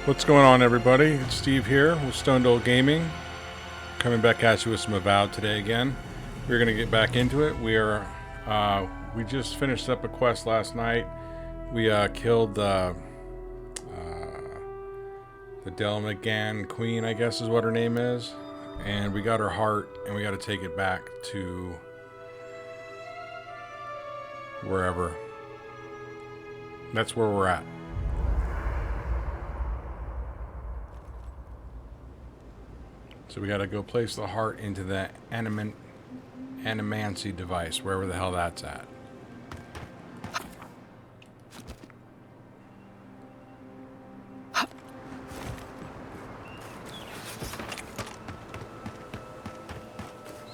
What's going on, everybody? It's Steve here with Stoned Old Gaming, coming back at you with some Avowed today again. We're going to get back into it. We just finished up a quest last night. We killed the Delemgan queen, I guess is what her name is, and we got her heart, and we got to take it back to wherever. That's where we're at. So we got to go place the heart into the animancy device, wherever the hell that's at.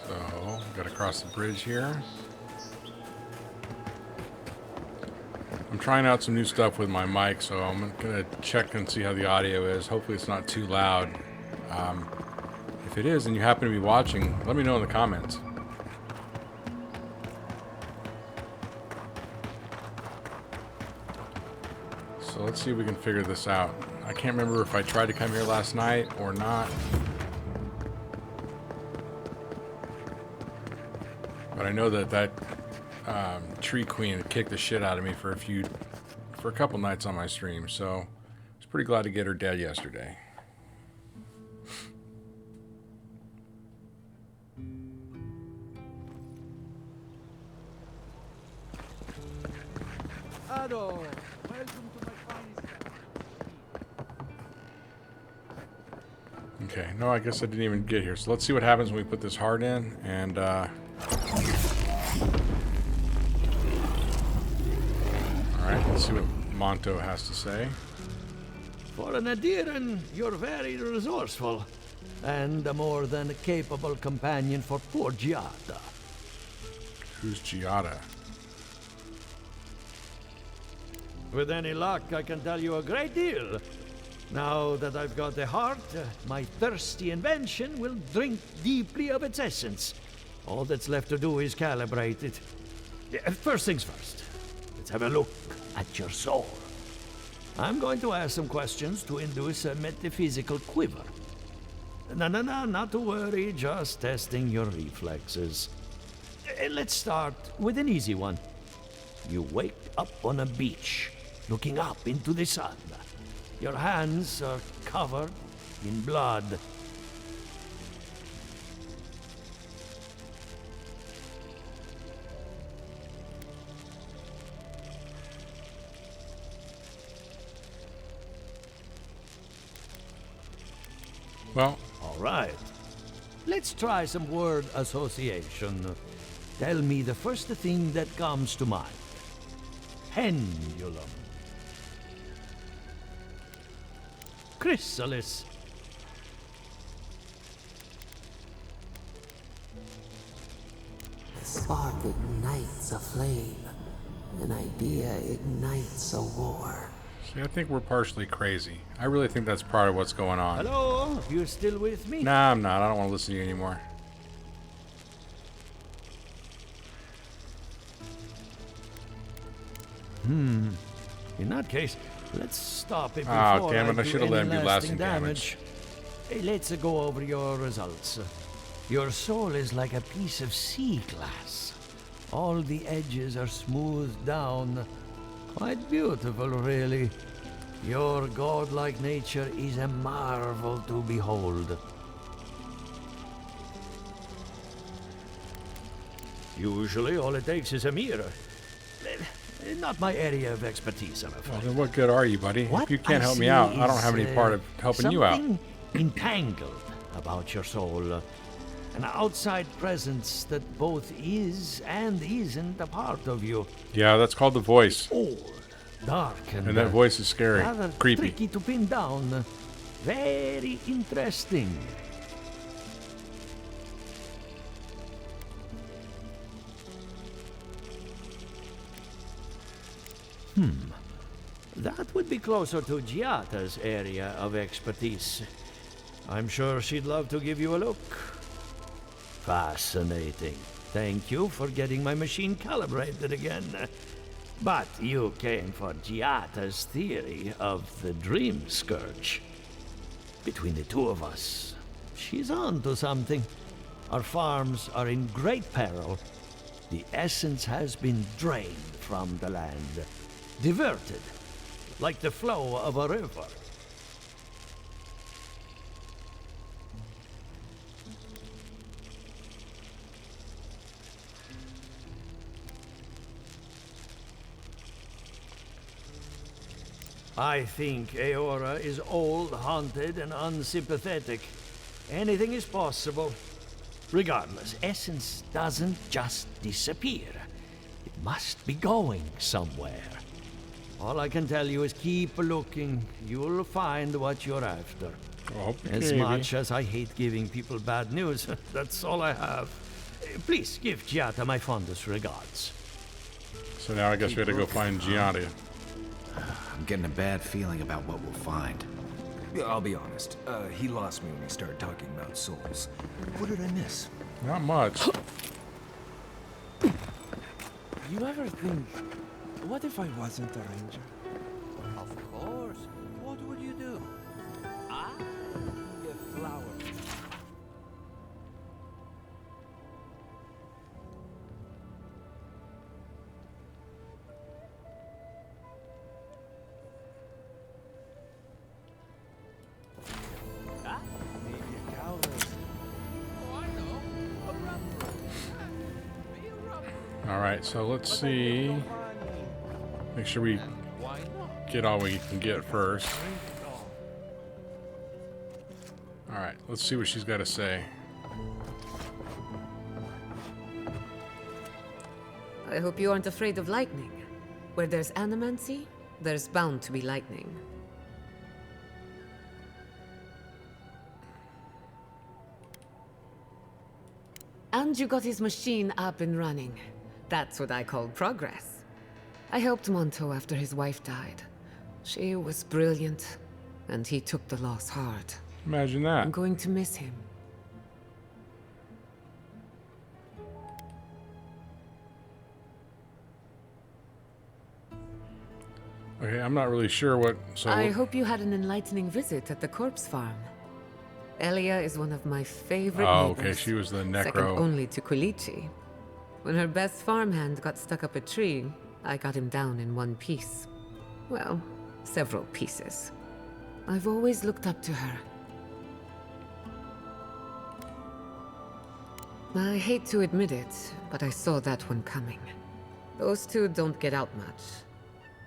So, got to cross the bridge here. I'm trying out some new stuff with my mic, so I'm going to check and see how the audio is. Hopefully it's not too loud. If it is and you happen to be watching, let me know in the comments. So let's see if we can figure this out. I can't remember if I tried to come here last night or not. But I know that tree queen kicked the shit out of me for a couple nights on my stream. So I was pretty glad to get her dead yesterday. Welcome to my finest. Okay, no, I guess I didn't even get here. So let's see what happens when we put this heart in, and alright, let's see what Monto has to say. For an Adiran, you're very resourceful, and a more than capable companion for poor Giada. Who's Giada? With any luck, I can tell you a great deal. Now that I've got the heart, my thirsty invention will drink deeply of its essence. All that's left to do is calibrate it. First things first, let's have a look at your soul. I'm going to ask some questions to induce a metaphysical quiver. No, not to worry, just testing your reflexes. Let's start with an easy one. You wake up on a beach, looking up into the sun. Your hands are covered in blood. Well, All right. Let's try some word association. Tell me the first thing that comes to mind. Pendulum. Chrysalis. A spark ignites a flame. An idea ignites a war. see, I think we're partially crazy. I really think that's part of what's going on. Hello? You still with me? Nah, I'm not. I don't want to listen to you anymore. In that case, let's stop it before Ah, damn it, I do should have let any him do lasting damage. Hey, let's go over your results. Your soul is like a piece of sea glass. All the edges are smoothed down. Quite beautiful, really. Your godlike nature is a marvel to behold. Usually, all it takes is a mirror. Not my area of expertise, I'm afraid. Well, then what good are you, buddy? What If you can't I help me see out, I don't is, have any part of helping you out. Something entangled about your soul. An outside presence that both is and isn't a part of you. Yeah, that's called the voice. Old, dark, And that voice is scary. rather Creepy. tricky to pin down. Very interesting. That would be closer to Giata's area of expertise. I'm sure she'd love to give you a look. Fascinating. Thank you for getting my machine calibrated again. But you came for Giata's theory of the Dream Scourge. Between the two of us, she's on to something. Our farms are in great peril. The essence has been drained from the land, diverted, like the flow of a river. I think Eora is old, haunted, and unsympathetic. Anything is possible. Regardless, essence doesn't just disappear. It must be going somewhere. All I can tell you is keep looking. You'll find what you're after. As much as I hate giving people bad news, that's all I have. Please give Giata my fondest regards. So now I guess we have to go find Giada. I'm getting a bad feeling about what we'll find. Yeah, I'll be honest. He lost me when he started talking about souls. What did I miss? Not much. You ever think, what if I wasn't a ranger? Of course. What would you do? Ah, a flower. Ah, maybe a coward. Oh, I know. A rubber. Be a rubber. All right, so let's see. Make sure we Why not? get all we can get first. All right, let's see what she's got to say. I hope you aren't afraid of lightning. Where there's animancy, there's bound to be lightning. And you got his machine up and running. That's what I call progress. I helped Monto after his wife died. She was brilliant, and he took the loss hard. Imagine I'm that. going to miss him. Okay, I'm not really sure what. So I hope you had an enlightening visit at the corpse farm. Elia is one of my favorite Oh, neighbors. okay, she was the Second necro. only to Kulichi. When her best farmhand got stuck up a tree, I got him down in one piece. Well, several pieces. I've always looked up to her. I hate to admit it, but I saw that one coming. Those two don't get out much.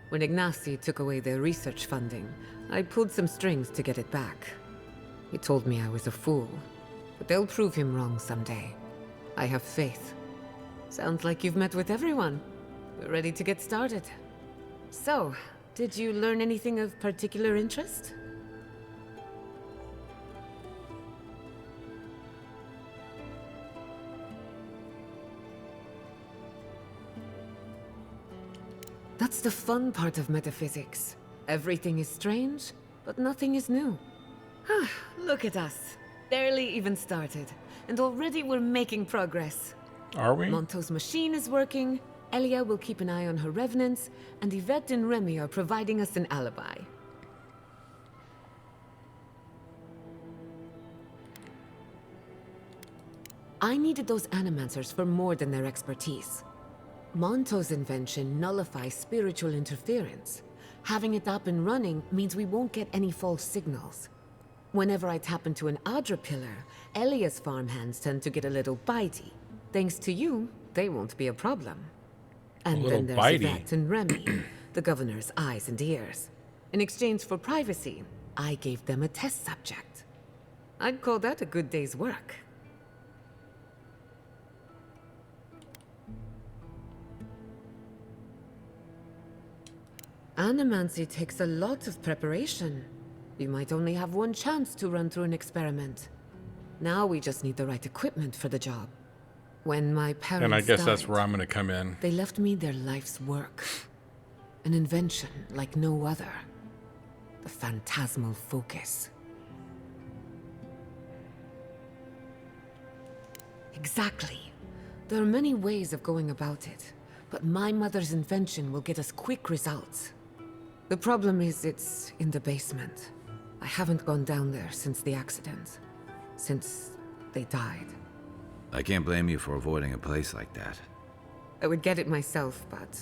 When Ignacy took away their research funding, I pulled some strings to get it back. He told me I was a fool, but they'll prove him wrong someday. I have faith. Sounds like you've met with everyone. We're ready to get started. So, did you learn anything of particular interest? That's the fun part of metaphysics. Everything is strange, but nothing is new. Look at us. Barely even started, and already we're making progress. Are we? Monto's machine is working, Elia will keep an eye on her revenants, and Yvette and Remy are providing us an alibi. I needed those animancers for more than their expertise. Monto's invention nullifies spiritual interference. Having it up and running means we won't get any false signals. Whenever I tap into an Adra pillar, Elia's farmhands tend to get a little bitey. Thanks to you, they won't be a problem. And little then there's bitey. Yvette and Remy, the governor's eyes and ears. In exchange for privacy, I gave them a test subject. I'd call that a good day's work. Animancy takes a lot of preparation. You might only have one chance to run through an experiment. Now we just need the right equipment for the job. When my parents And I guess that's died, where I'm going to come in. they left me their life's work. An invention like no other. The phantasmal focus. Exactly. There are many ways of going about it. but my mother's invention will get us quick results. The problem is it's in the basement. I haven't gone down there since the accident. Since they died. I can't blame you for avoiding a place like that. I would get it myself, but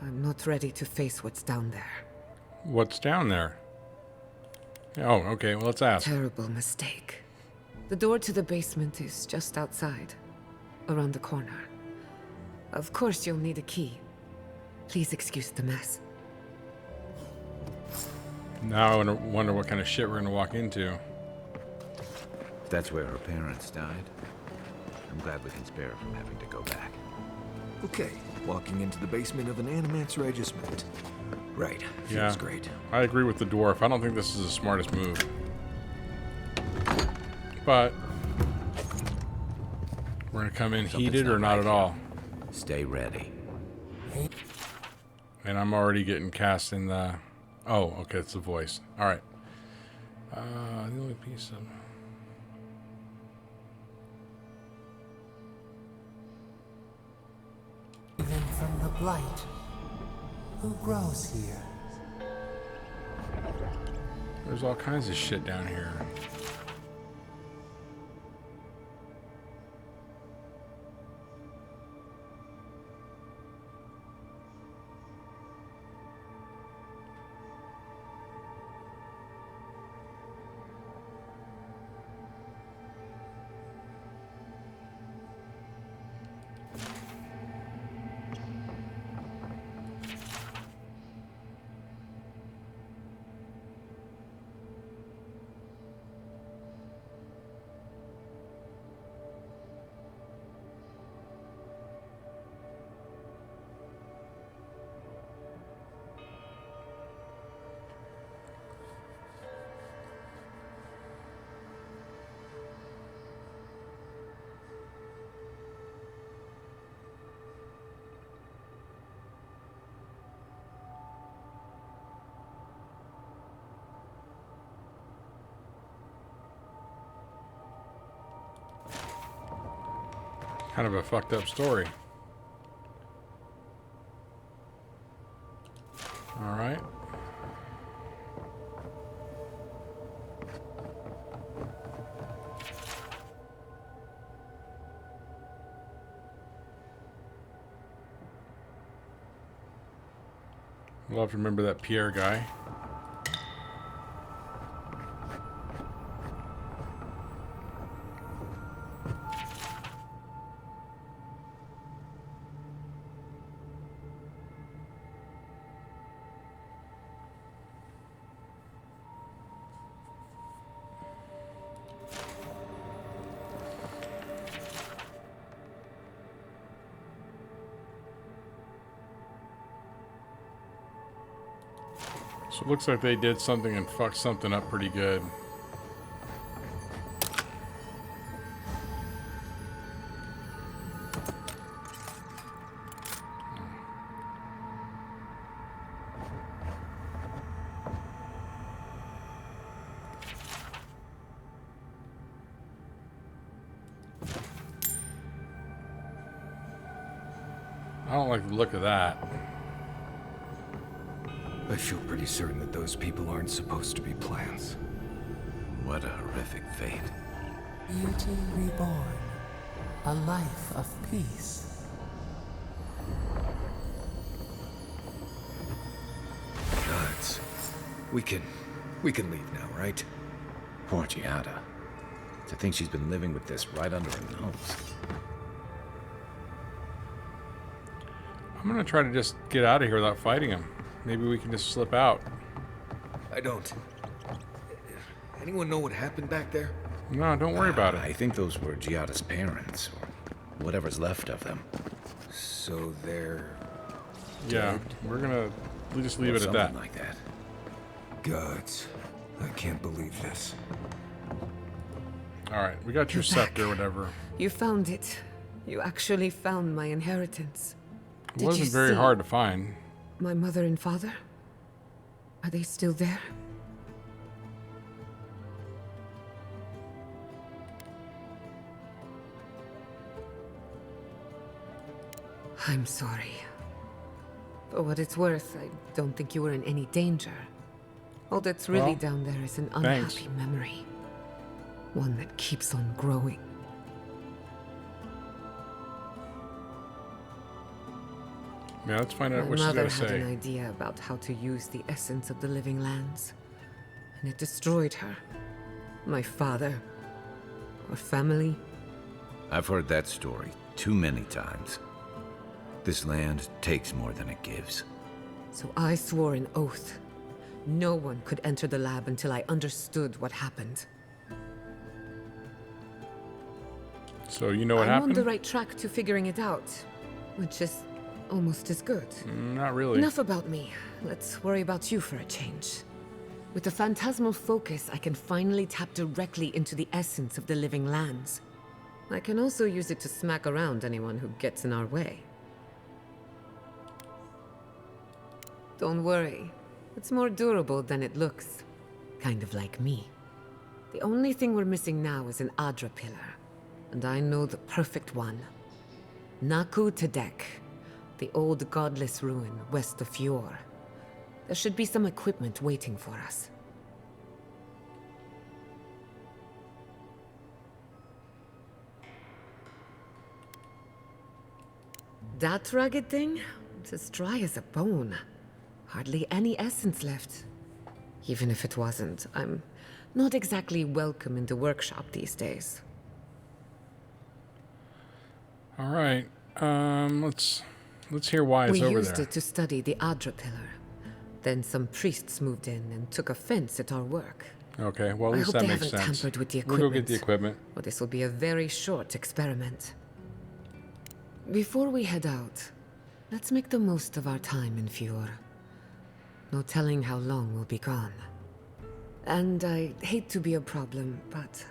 I'm not ready to face what's down there. What's down there? Oh, okay. Well, let's ask. Terrible mistake. The door to the basement is just outside, around the corner. Of course you'll need a key. Please excuse the mess. Now I wonder what kind of shit we're gonna walk into. If that's where her parents died, I'm glad we can spare her from having to go back. Okay, walking into the basement of an Animance regiment. Right, feels Yeah. great. I agree with the dwarf. I don't think this is the smartest move. But we're gonna come in Something's heated or not right at here. all. Stay ready. And I'm already getting cast in the... Oh, okay, it's the voice. All right. The only piece of... Even from the blight. Who grows here? There's all kinds of shit down here. Kind of a fucked up story. All right. We'll have to remember that Pierre guy. So it looks like they did something and fucked something up pretty good. I don't like the look of that. I feel pretty certain that those people aren't supposed to be plants. What a horrific fate. Beauty reborn. A life of peace. Gods. We can leave now, right? Poor Giada. To think she's been living with this right under her nose. I'm gonna try to just get out of here without fighting him. Maybe we can just slip out. I don't. Anyone know what happened back there? No, don't worry about I it. think those were Giada's parents, or whatever's left of them. So they're Yeah, we'll just leave Or it at something that. like that. gods. I can't believe this. All right, we got your You're back. scepter, whatever. You found it. You actually found my inheritance. It Did wasn't you very see hard to find. My mother and father? Are they still there? I'm sorry. For what it's worth, I don't think you were in any danger. All that's really Well, down there is an thanks. unhappy memory. One that keeps on growing. Yeah, let's find out My what she's mother gonna had an say. idea about how to use the essence of the living lands, and it destroyed her. My father. Our family. I've heard that story too many times. This land takes more than it gives. So I swore an oath. No one could enter the lab until I understood what happened. So you know what I'm happened? on the right track to figuring it out, which is almost as good. Not really. Enough about me. Let's worry about you for a change. With the phantasmal focus, I can finally tap directly into the essence of the living lands. I can also use it to smack around anyone who gets in our way. Don't worry. It's more durable than it looks. Kind of like me. The only thing we're missing now is an Adra pillar. And I know the perfect one. Naku Tedek, the old godless ruin west of Fjord. There should be some equipment waiting for us. That rugged thing? It's as dry as a bone. Hardly any essence left. Even if it wasn't, I'm not exactly welcome in the workshop these days. All right. Let's hear why it's We over used there. it to study the Adra pillar. Then some priests moved in and took offense at our work. Okay. Well, at I least hope that they makes haven't sense. tampered with the We'll go get the equipment. equipment. But this will be a very short experiment. Before we head out, let's make the most of our time in Fjord. No telling how long we'll be gone. And I hate to be a problem, but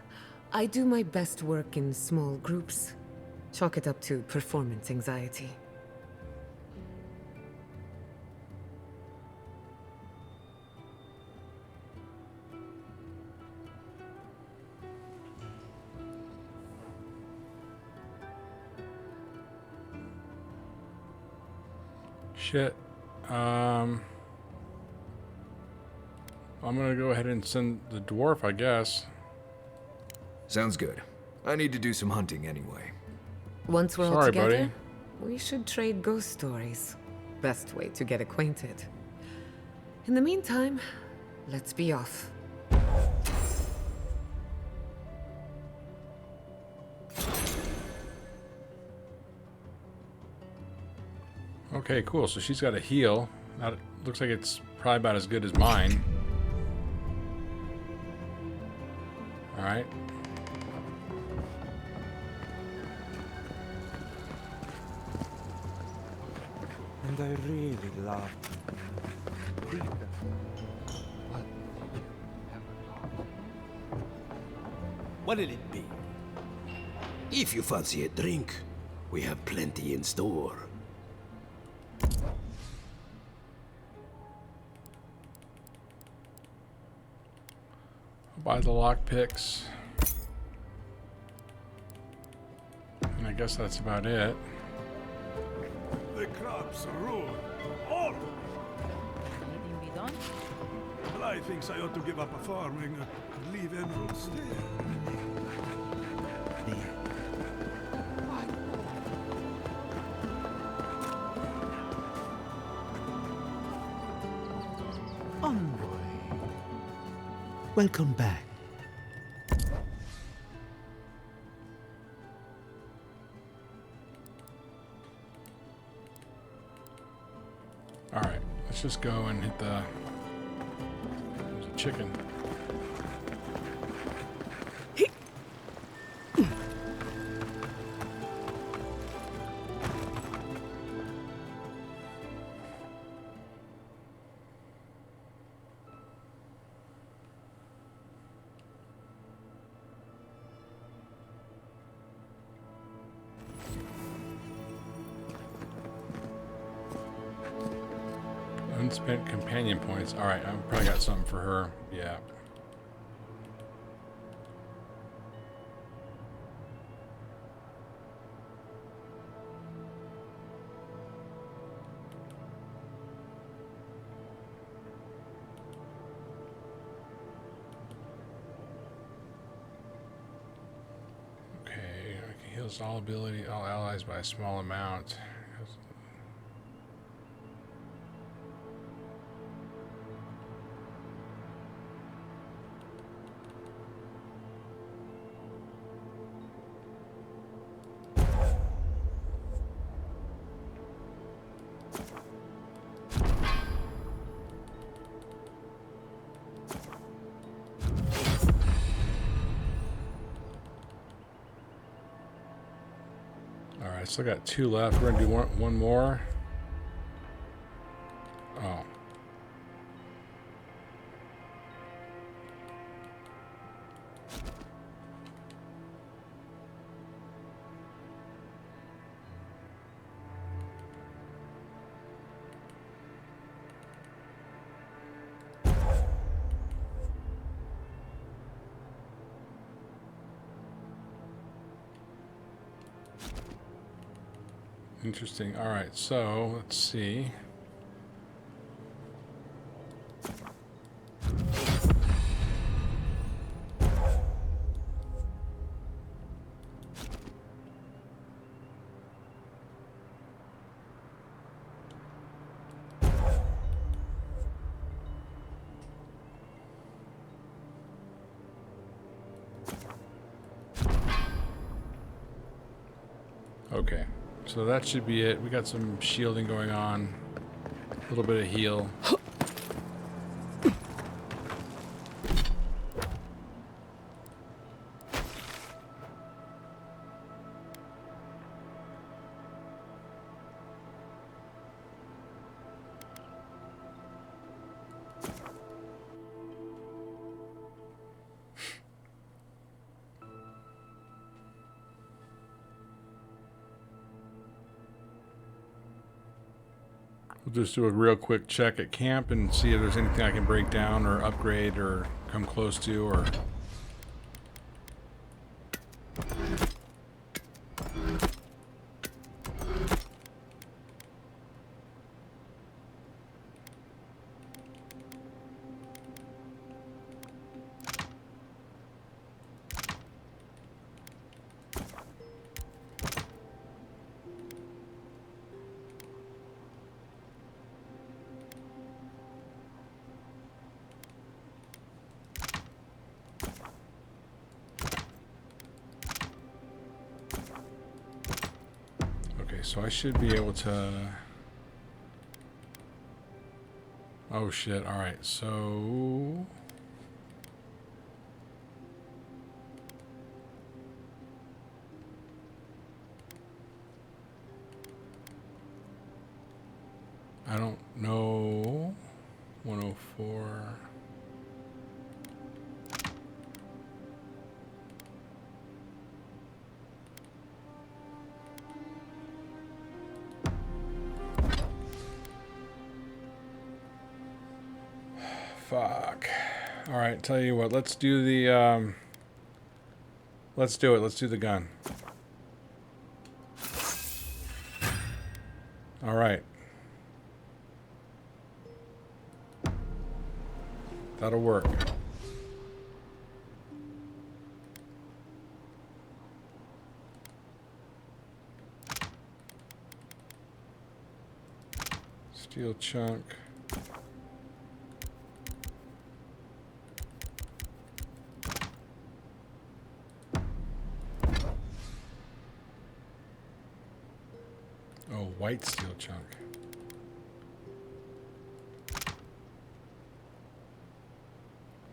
I do my best work in small groups. Chalk it up to performance anxiety. Shit. I'm gonna go ahead and send the dwarf, I guess. Sounds good. I need to do some hunting anyway. Once we're all Sorry, together, buddy. we should trade ghost stories. Best way to get acquainted. In the meantime, let's be off. Okay, cool. So she's got a heal. That looks like it's probably about as good as mine. All right. And I really love Peter. What'll it be? If you fancy a drink, we have plenty in store. Buy the lockpicks. And I guess that's about it. The crops rule. All. Anything be done? Well, I think I ought to give up farming and leave emeralds there. Envoy. Welcome back. All right, let's just go and hit the. There's a chicken. Unspent companion points. All right, I've probably got something for her. Yeah. Heals all allies by a small amount. Alright, still got 2 left. We're gonna do one more. Oh. Interesting. All right, so let's see. Okay. So that should be it. We got some shielding going on. A little bit of heal. We'll just do a real quick check at camp and see if there's anything I can break down or upgrade or come close to or... So I should be able to... Oh shit, alright, so... I don't know... 104... Fuck. Alright, tell you what, let's do the, let's do it. Let's do the gun. Alright. That'll work. Steel chunk. Oh, white steel chunk.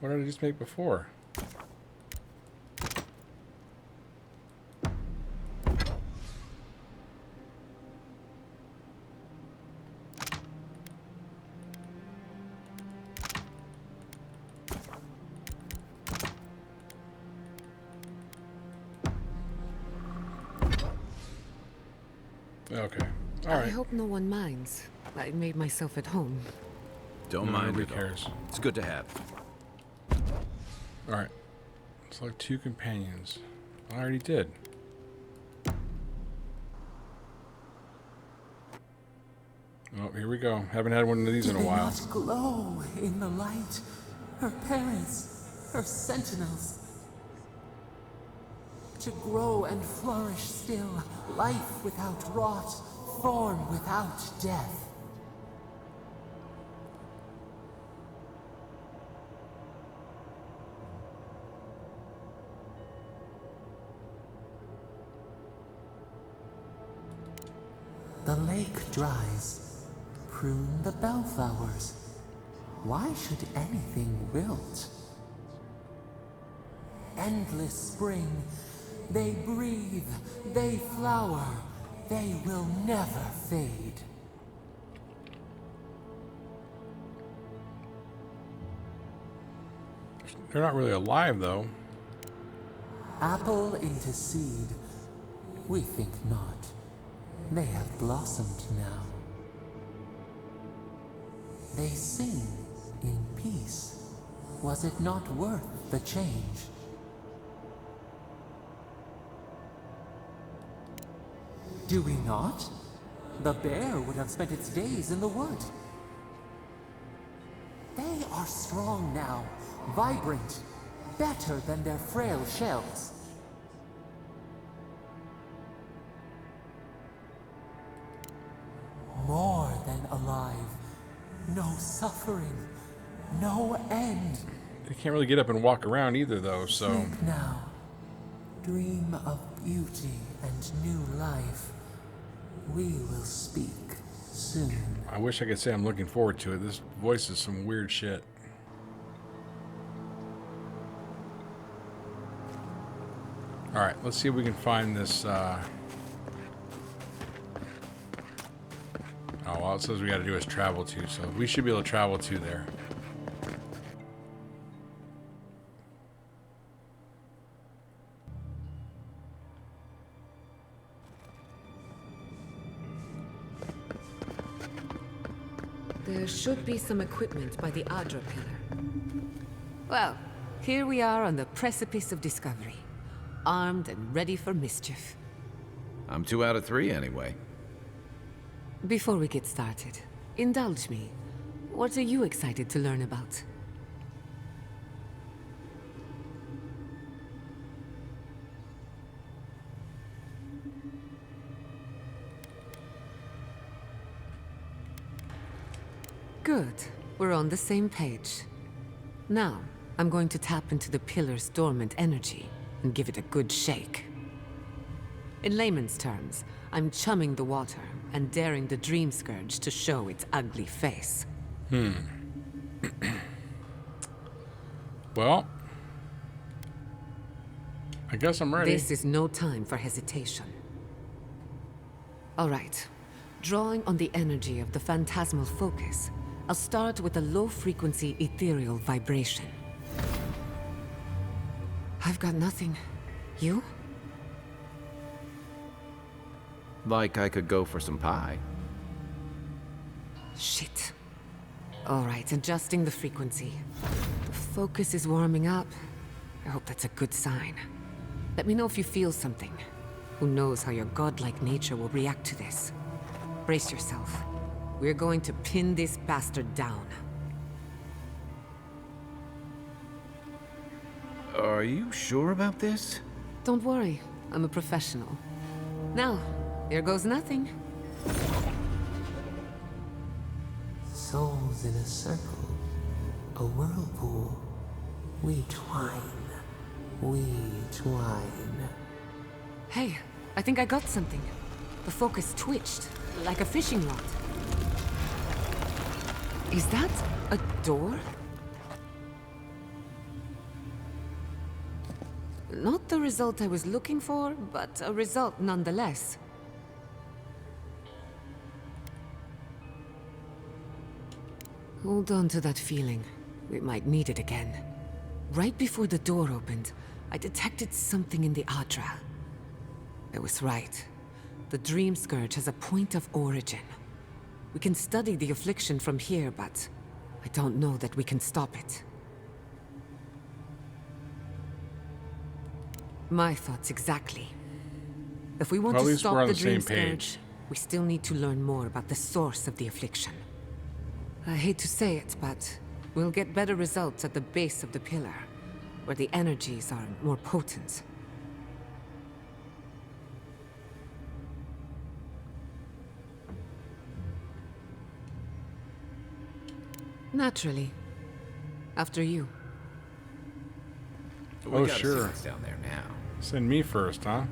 What did I just make before? Okay. All right. I hope no one minds. I made myself at home. Don't mind nobody it cares. all. It's good to have. All right. Select 2 companions. I already did. Oh, here we go. Haven't had one of these in a while. Not glow in the light. Her parents, her sentinels. to grow and flourish still, life without rot, form without death. The lake dries. Prune the bellflowers. Why should anything wilt? Endless spring. They breathe. They flower. They will never fade. They're not really alive, though. Apple into seed. We think not. They have blossomed now. They sing in peace. Was it not worth the change? Do we not? The bear would have spent its days in the wood. They are strong now, vibrant, better than their frail shells. More than alive. No suffering. No end. They can't really get up and walk around either, though, so... Sleep now. Dream of beauty and new life. We will speak soon. I wish I could say I'm looking forward to it. This voice is some weird shit. Alright, let's see if we can find this, Oh, all it says we gotta do is travel to, so we should be able to travel to there. There should be some equipment by the Adra pillar. Well, here we are on the precipice of discovery. Armed and ready for mischief. I'm 2 out of 3 anyway. Before we get started, indulge me. What are you excited to learn about? Good. We're on the same page. Now, I'm going to tap into the pillar's dormant energy and give it a good shake. In layman's terms, I'm chumming the water and daring the Dream Scourge to show its ugly face. Well, I guess I'm ready. This is no time for hesitation. All right. Drawing on the energy of the phantasmal focus, I'll start with a low-frequency ethereal vibration. I've got nothing. You? Like I could go for some pie. Shit. All right, adjusting the frequency. The focus is warming up. I hope that's a good sign. Let me know if you feel something. Who knows how your godlike nature will react to this. Brace yourself. We're going to pin this bastard down. Are you sure about this? Don't worry, I'm a professional. Now, here goes nothing. Souls in a circle, a whirlpool. We twine. We twine. Hey, I think I got something. The focus twitched, like a fishing rod. Is that a door? Not the result I was looking for, but a result nonetheless. Hold on to that feeling. We might need it again. Right before the door opened, I detected something in the Adra. I was right. The Dream Scourge has a point of origin. We can study the affliction from here, but I don't know that we can stop it. My thoughts exactly. If we want Well, at to least we're stop on the the Dream same page. Scourge, we still need to learn more about the source of the affliction. I hate to say it, but we'll get better results at the base of the pillar, where the energies are more potent. Naturally. After you. But we Oh, gotta see sure. what's down there now. Send me first, huh?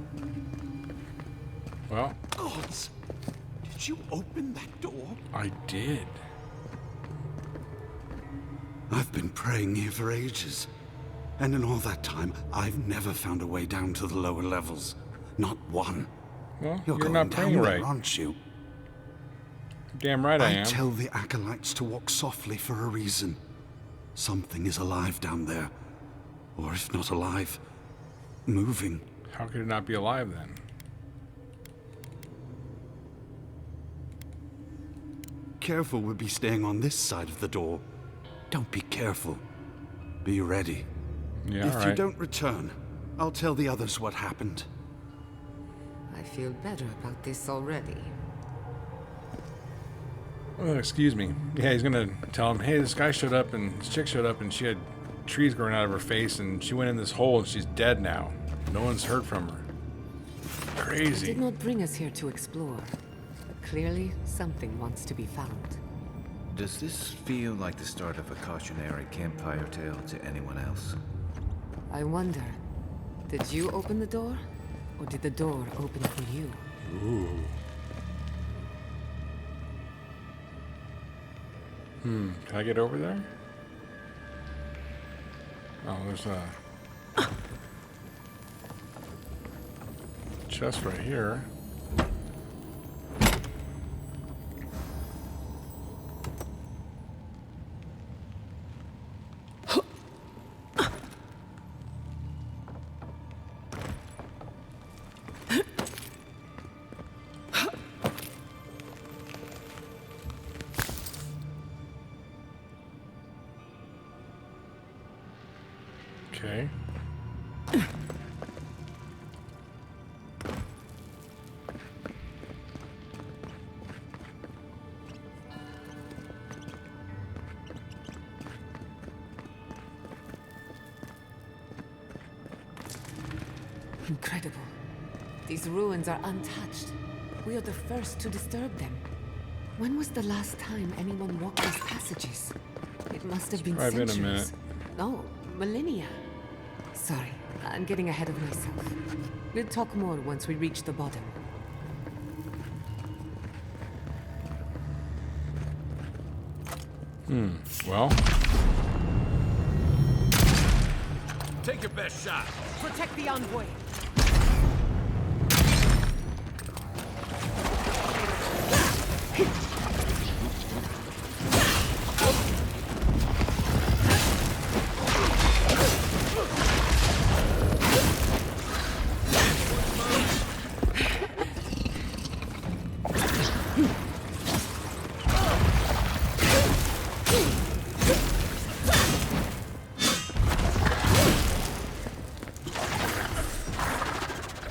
Well, Gods! Did you open that door? I did. I've been praying here for ages. And in all that time, I've never found a way down to the lower levels. Not one. Well, You're you're going not down praying there, right. aren't you? Damn right I am. tell the acolytes to walk softly for a reason. Something is alive down there. Or if not alive, moving. How could it not be alive then? Careful would be staying on this side of the door. Don't be careful. Be ready. Yeah, If all you right. don't return, I'll tell the others what happened. I feel better about this already. Oh, excuse me. Yeah, he's gonna tell him, hey, this guy showed up and this chick showed up and she had trees growing out of her face and she went in this hole and she's dead now. No one's heard from her. Did Crazy. not bring us here to explore. Clearly, something wants to be found. Does this feel like the start of a cautionary campfire tale to anyone else? I wonder, did you open the door? Or did the door open for you? Ooh. Can I get over there? Oh, there's a chest right here. Okay. Incredible. These ruins are untouched. We are the first to disturb them. When was the last time anyone walked these passages? It must have been probably been a centuries. minute. No, millennia. Sorry, I'm getting ahead of myself. We'll talk more once we reach the bottom. Well, Take your best shot. Protect the envoy!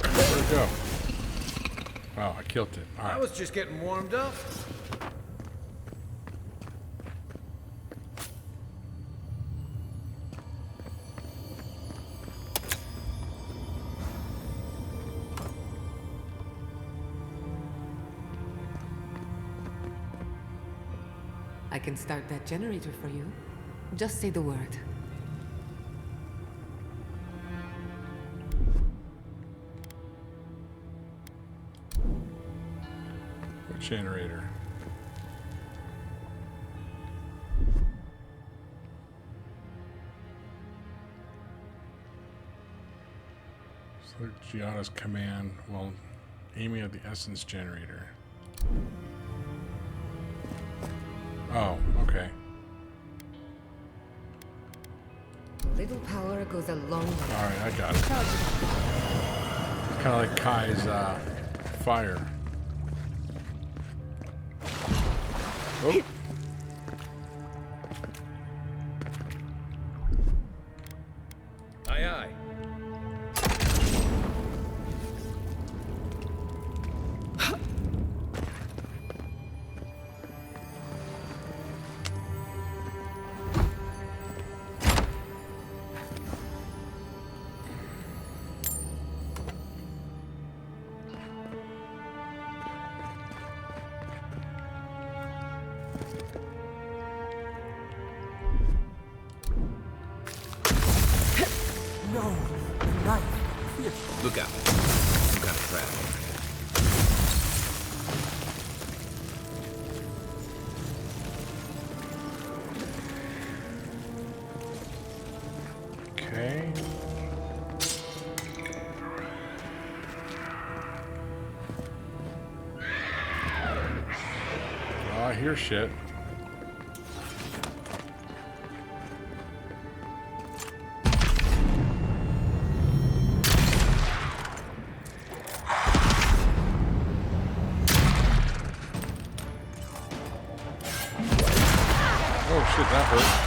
where'd it go? Wow, I killed it. All I right. was just getting warmed up. I can start that generator for you. Just say the word. What generator? Select Giada's command while aiming at the essence generator. Oh, okay. A little power goes a long way. Alright, I got it. Kind of like Kai's fire. Oh. Aye, aye. No, the knife. Here. Look out. Some kind of trap. Okay. Oh, I hear shit. Oh shit, that hurt.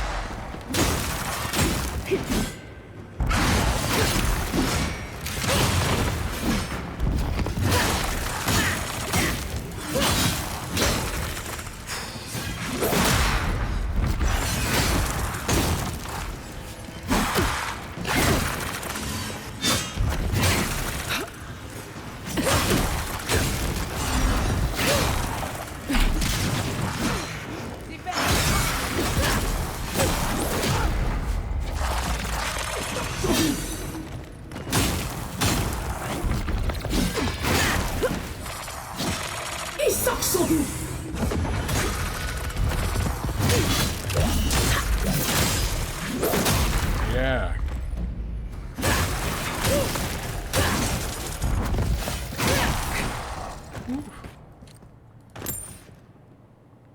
Yeah.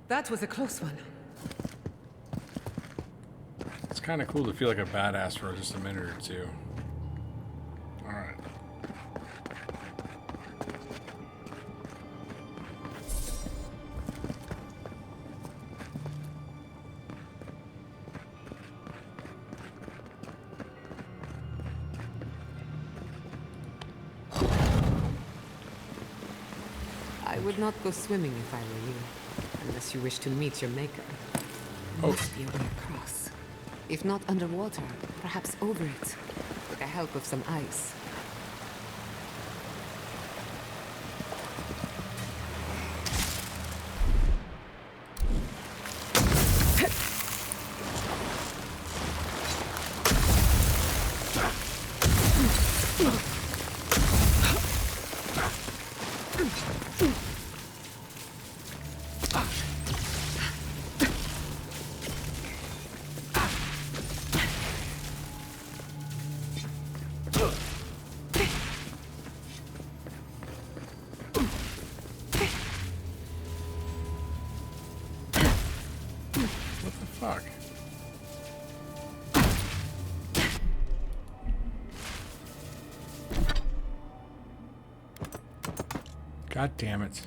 That was a close one. It's kind of cool to feel like a badass for just a minute or two. Alright. I would not go swimming if I were you, unless you wish to meet your maker. There must be a way across. If not underwater, perhaps over it, with the help of some ice. Fuck. God damn it.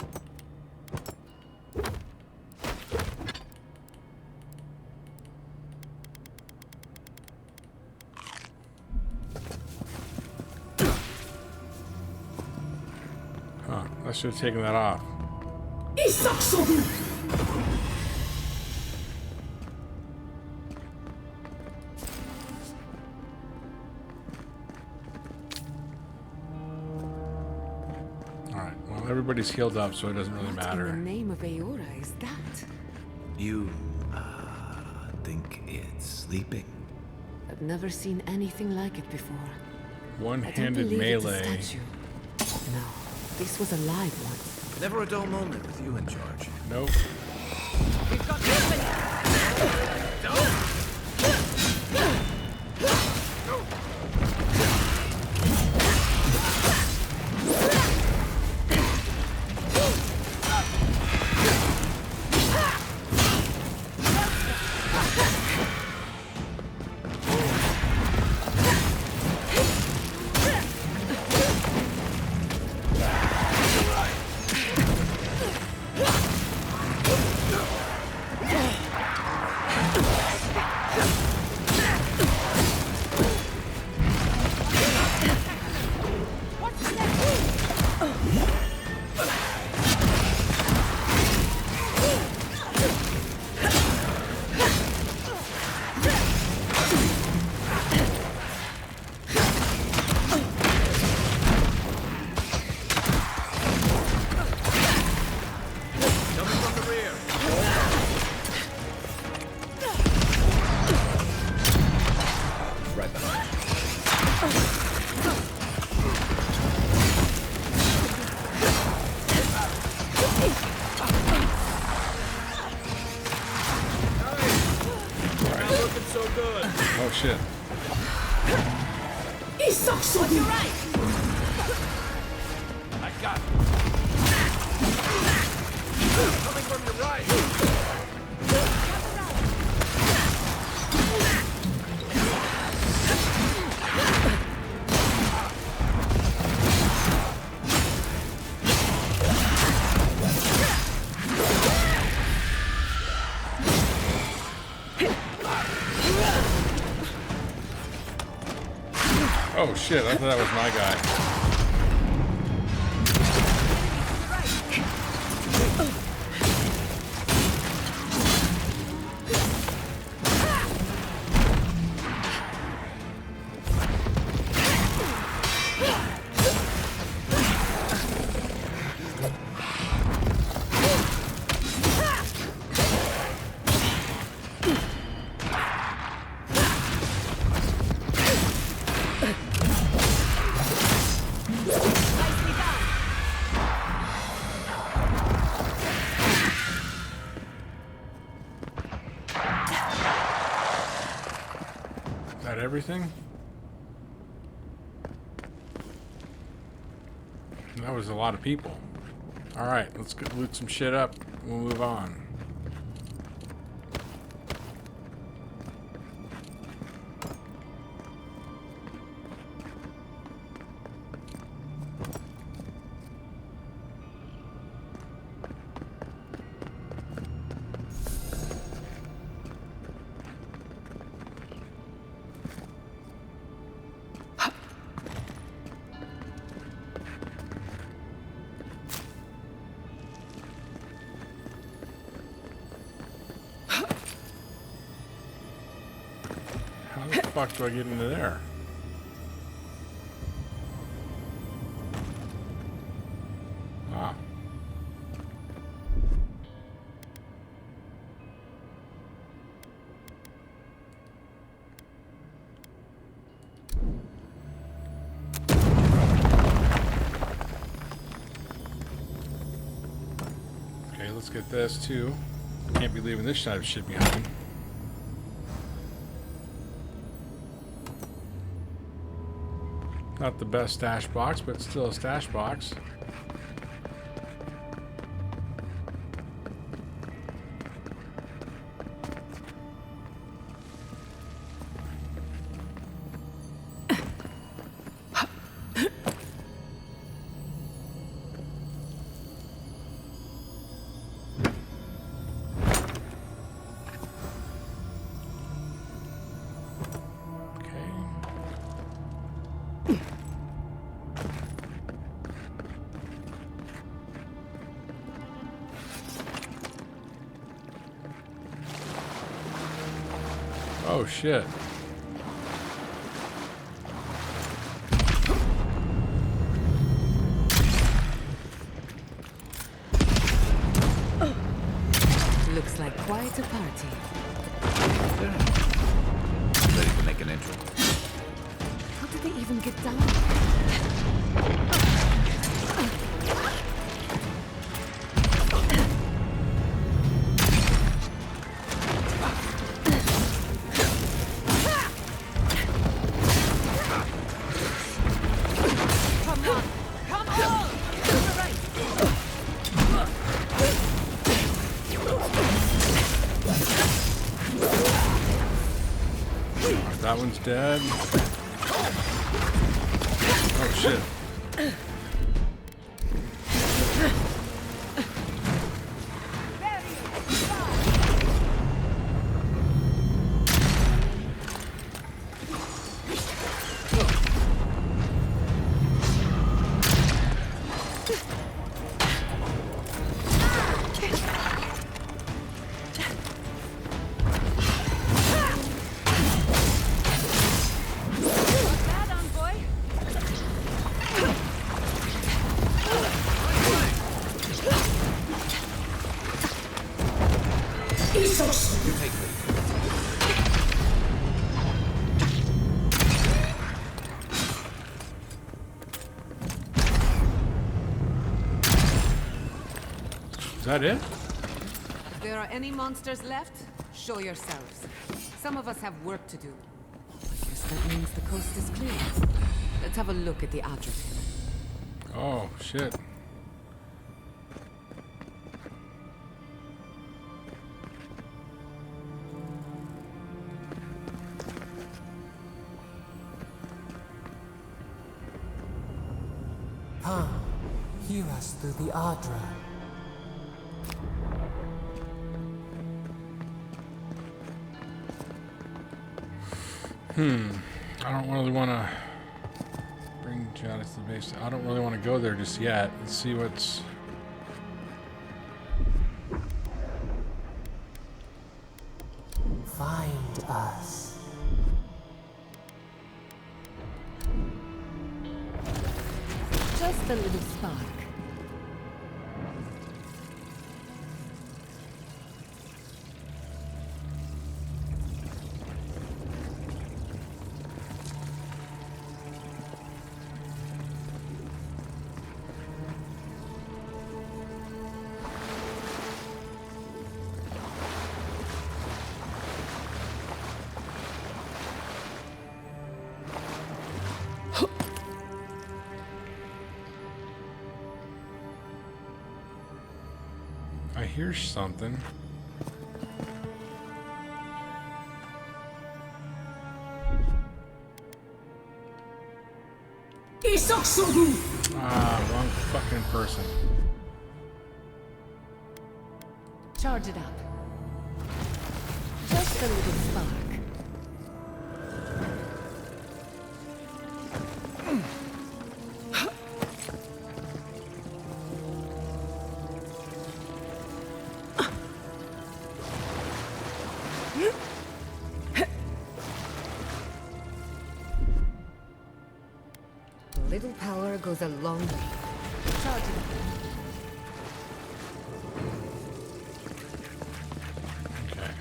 Huh, I should have taken that off. Alright, well, everybody's healed up, so it doesn't really matter. What in the name of Aora is that? You, think it's sleeping? I've never seen anything like it before. I don't One-handed believe it's a melee. statue. No, this was a live one. Never a dull moment with you in charge. Nope. We've got company! I got it. Coming from your right. Oh shit, I thought that was my guy. Everything? That was a lot of people. Alright, let's go loot some shit up. We'll move on. How the fuck do I get into there? Ah. Okay, let's get this too. Can't be leaving this side of shit behind. Not the best stash box, but still a stash box. Oh shit. Looks like quite a party. Ready to make an entry. How did they even get down? That one's dead. Oh shit. Is that it? If there are any monsters left, show yourselves. Some of us have work to do. I guess that means the coast is clear. Let's have a look at the address. Oh, shit. Come, hear us through the Adra. I don't really want to bring Jadis to the base. I don't really want to go there just yet. Let's see what's... Find us. Just a little spark. I hear something. Ah, wrong fucking person. Charge it up. Just a little spark. Little power goes a long way. Charge it up. Okay.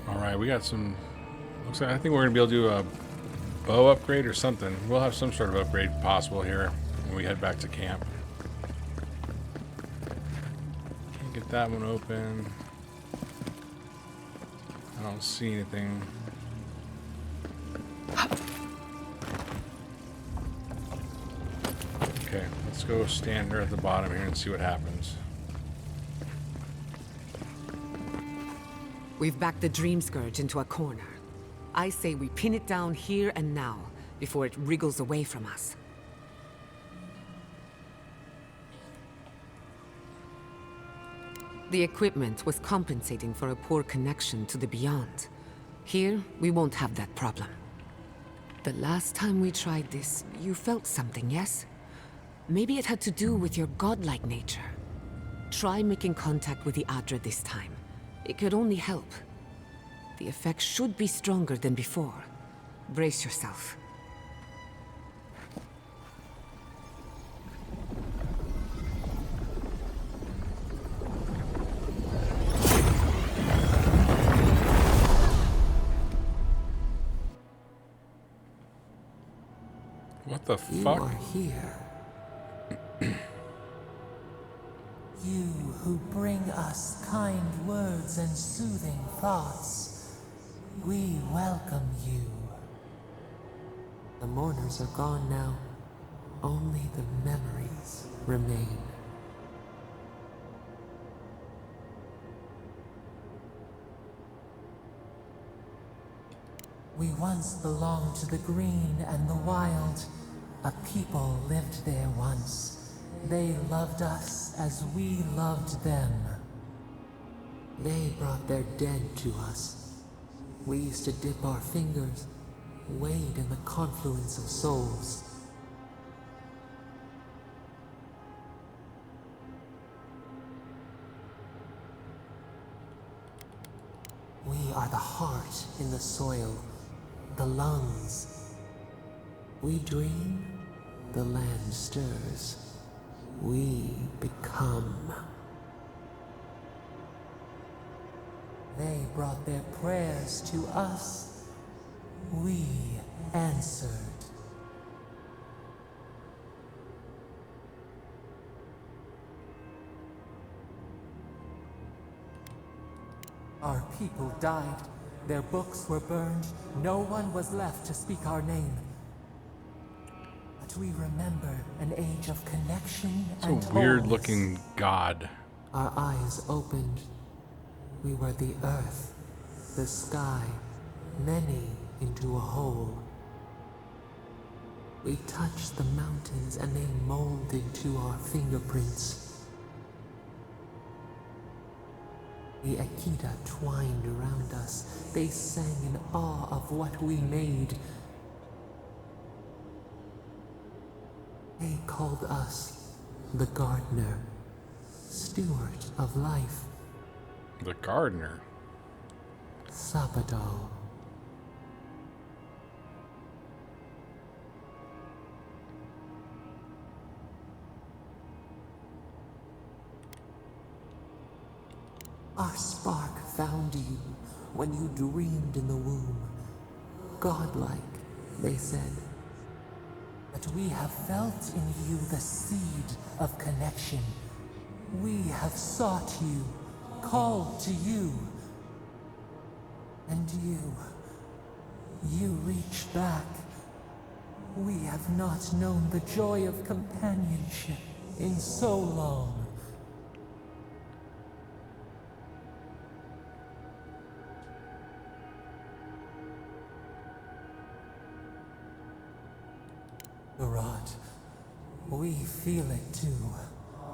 Alright, we got some... Looks like I think we're going to be able to do a bow upgrade or something. We'll have some sort of upgrade possible here when we head back to camp. Can't get that one open. I don't see anything. Okay, let's go stand here at the bottom here and see what happens. We've backed the Dream Scourge into a corner. I say we pin it down here and now, before it wriggles away from us. The equipment was compensating for a poor connection to the Beyond. Here, we won't have that problem. The last time we tried this, you felt something, yes? Maybe it had to do with your godlike nature. Try making contact with the Adra this time. It could only help. The effect should be stronger than before. Brace yourself. What the You fuck? are here. You who bring us kind words and soothing thoughts, we welcome you. The mourners are gone now. Only the memories remain. We once belonged to the green and the wild. A people lived there once. They loved us as we loved them. They brought their dead to us. We used to dip our fingers, wade in the confluence of souls. We are the heart in the soil, the lungs. We dream, the land stirs. We become. They brought their prayers to us. We answered. Our people died. Their books were burned. No one was left to speak our name. But we remember an age of connection and It's a weird wholeness. looking god. Our eyes opened. We were the earth, the sky, many into a whole. We touched the mountains and they molded to our fingerprints. The Akita twined around us. They sang in awe of what we made. They called us the gardener, steward of life. The gardener. Sabado. Our spark found you when you dreamed in the womb. Godlike, they said. But we have felt in you the seed of connection. We have sought you, called to you. And you reach back. We have not known the joy of companionship in so long. Rot. We feel it too.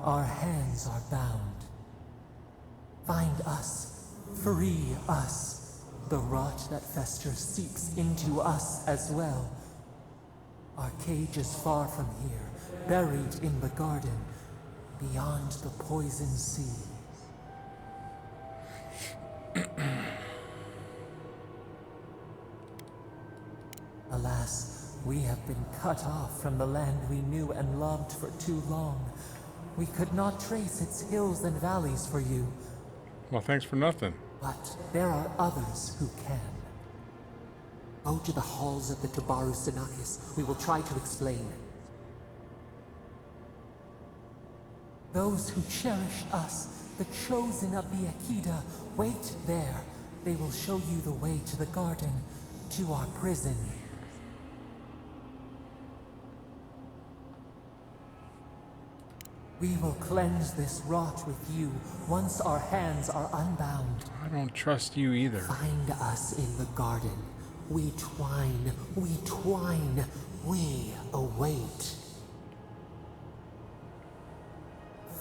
Our hands are bound. Find us. Free us. The rot that festers seeps into us as well. Our cage is far from here, buried in the garden, beyond the poison sea. Alas, we have been cut off from the land we knew and loved for too long. We could not trace its hills and valleys for you. Well, thanks for nothing. But there are others who can. Go to the halls of the Tabaru Sinakis. We will try to explain. Those who cherish us, the chosen of the Akita, wait there. They will show you the way to the garden, to our prison. We will cleanse this rot with you once our hands are unbound. I don't trust you either. Find us in the garden. We twine, we await.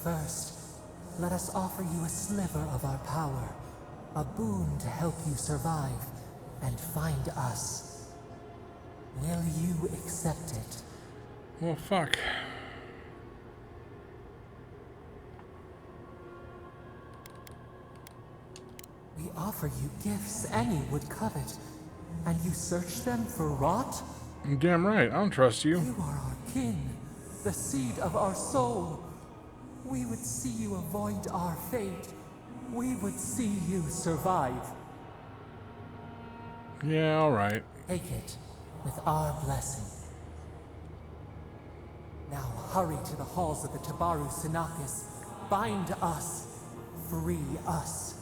First, let us offer you a sliver of our power, a boon to help you survive and find us. Will you accept it? Well, fuck. We offer you gifts any would covet, and you search them for rot? You're damn right, I don't trust you. You are our kin, the seed of our soul. We would see you avoid our fate. We would see you survive. Yeah, alright. Take it with our blessing. Now hurry to the halls of the Tabaru Sinakis. Bind us. Free us.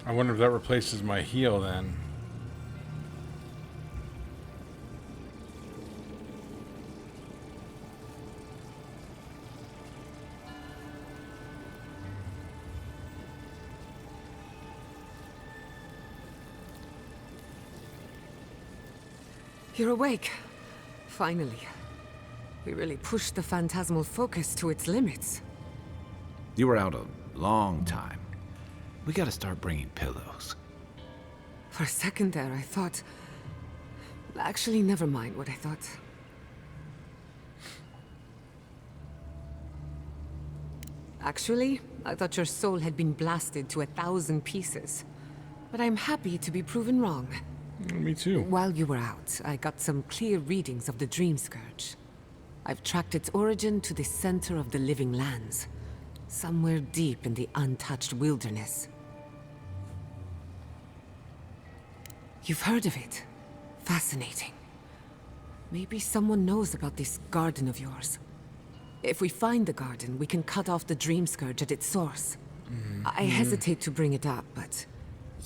I wonder if that replaces my heal then. You're awake. Finally. We really pushed the phantasmal focus to its limits. You were out a long time. We gotta start bringing pillows. For a second there, I thought... Actually, never mind what I thought. Actually, I thought your soul had been blasted to 1,000 pieces. But I'm happy to be proven wrong. Me too. While you were out, I got some clear readings of the Dream Scourge. I've tracked its origin to the center of the living lands, somewhere deep in the untouched wilderness. You've heard of it. Fascinating. Maybe someone knows about this garden of yours. If we find the garden, we can cut off the Dream Scourge at its source. I hesitate to bring it up, but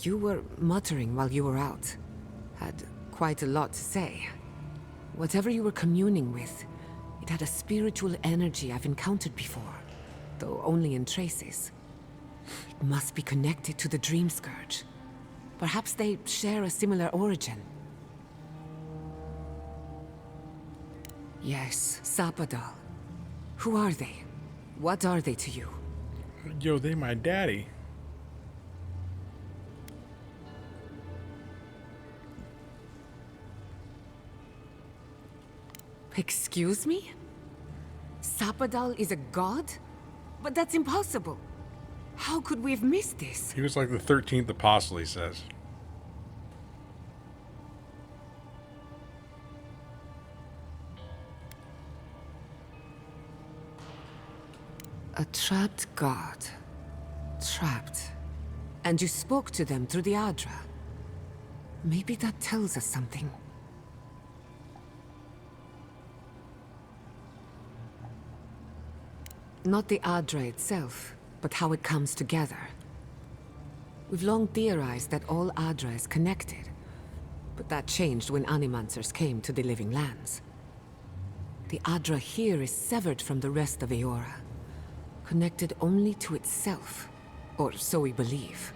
you were muttering while you were out. Had quite a lot to say. Whatever you were communing with, it had a spiritual energy I've encountered before, though only in traces. It must be connected to the Dream Scourge. Perhaps they share a similar origin. Yes, Sapadal. Who are they? What are they to you? Yo, they my daddy. Excuse me? Sapadal is a god? But that's impossible. How could we have missed this? He was like the 13th apostle, he says. A trapped god. Trapped. And you spoke to them through the Adra. Maybe that tells us something. Not the Adra itself, but how it comes together. We've long theorized that all Adra is connected, but that changed when Animancers came to the Living Lands. The Adra here is severed from the rest of Eora, connected only to itself, or so we believe.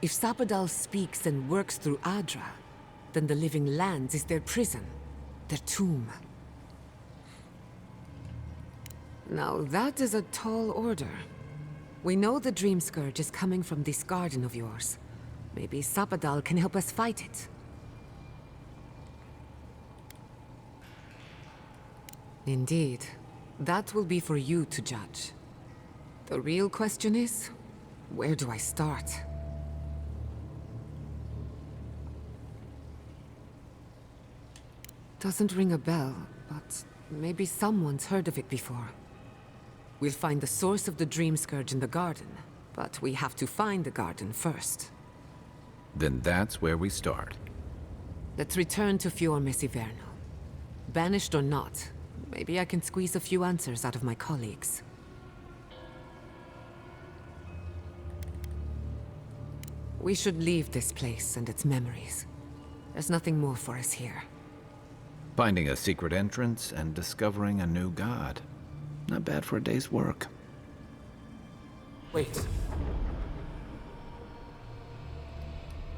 If Sapadal speaks and works through Adra, then the Living Lands is their prison, their tomb. Now that is a tall order. We know the Dream Scourge is coming from this garden of yours. Maybe Sapadal can help us fight it. Indeed. That will be for you to judge. The real question is, where do I start? Doesn't ring a bell, but maybe someone's heard of it before. We'll find the source of the Dream Scourge in the garden, but we have to find the garden first. Then that's where we start. Let's return to Fior Messiverno. Banished or not, maybe I can squeeze a few answers out of my colleagues. We should leave this place and its memories. There's nothing more for us here. Finding a secret entrance and discovering a new god. Not bad for a day's work. Wait.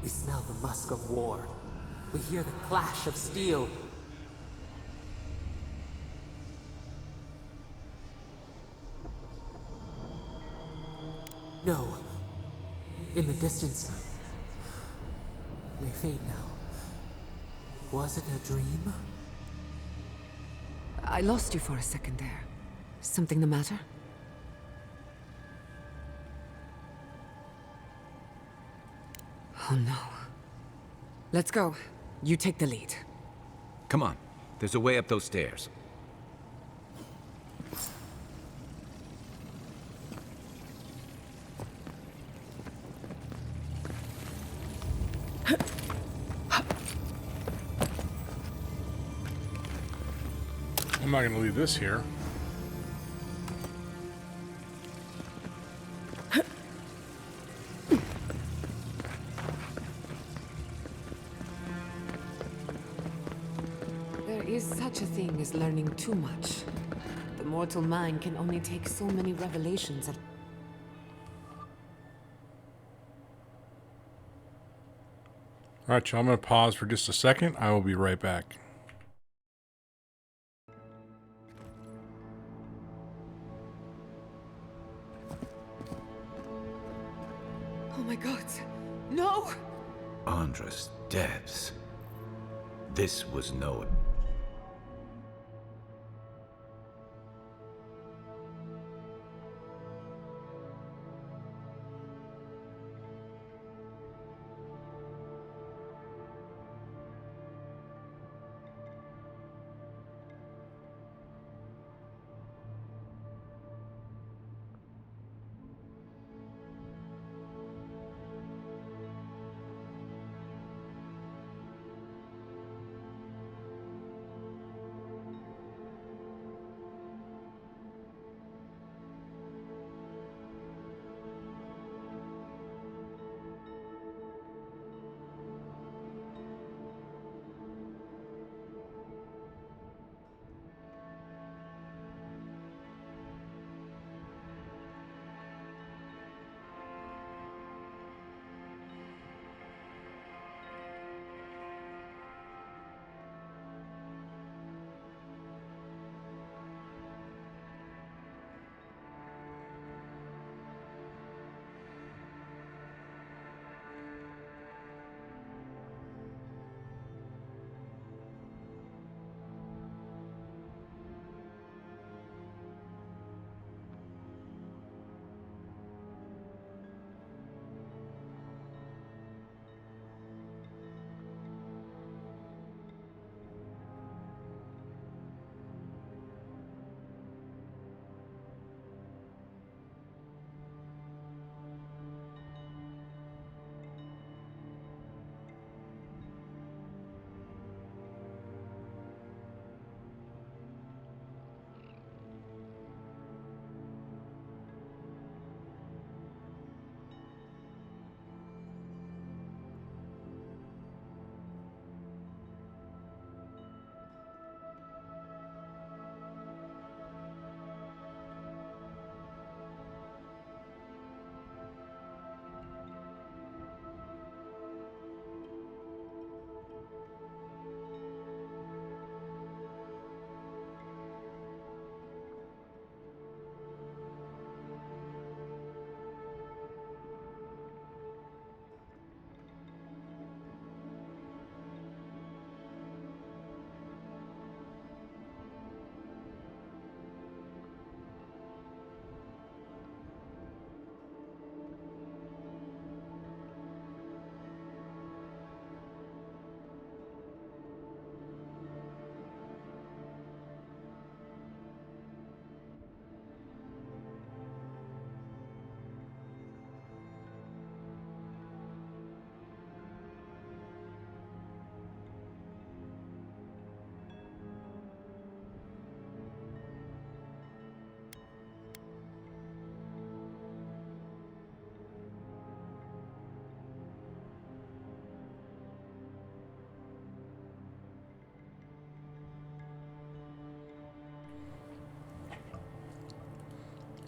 We smell the musk of war. We hear the clash of steel. No. In the distance. They fade now. Was it a dream? I lost you for a second there. Something the matter? Oh no. Let's go. You take the lead. Come on. There's a way up those stairs. I'm not going to leave this here. There is such a thing as learning too much. The mortal mind can only take so many revelations at... Alright, y'all, I'm going to pause for just a second. I will be right back. Oh my god. No! Andras Debs. This was no...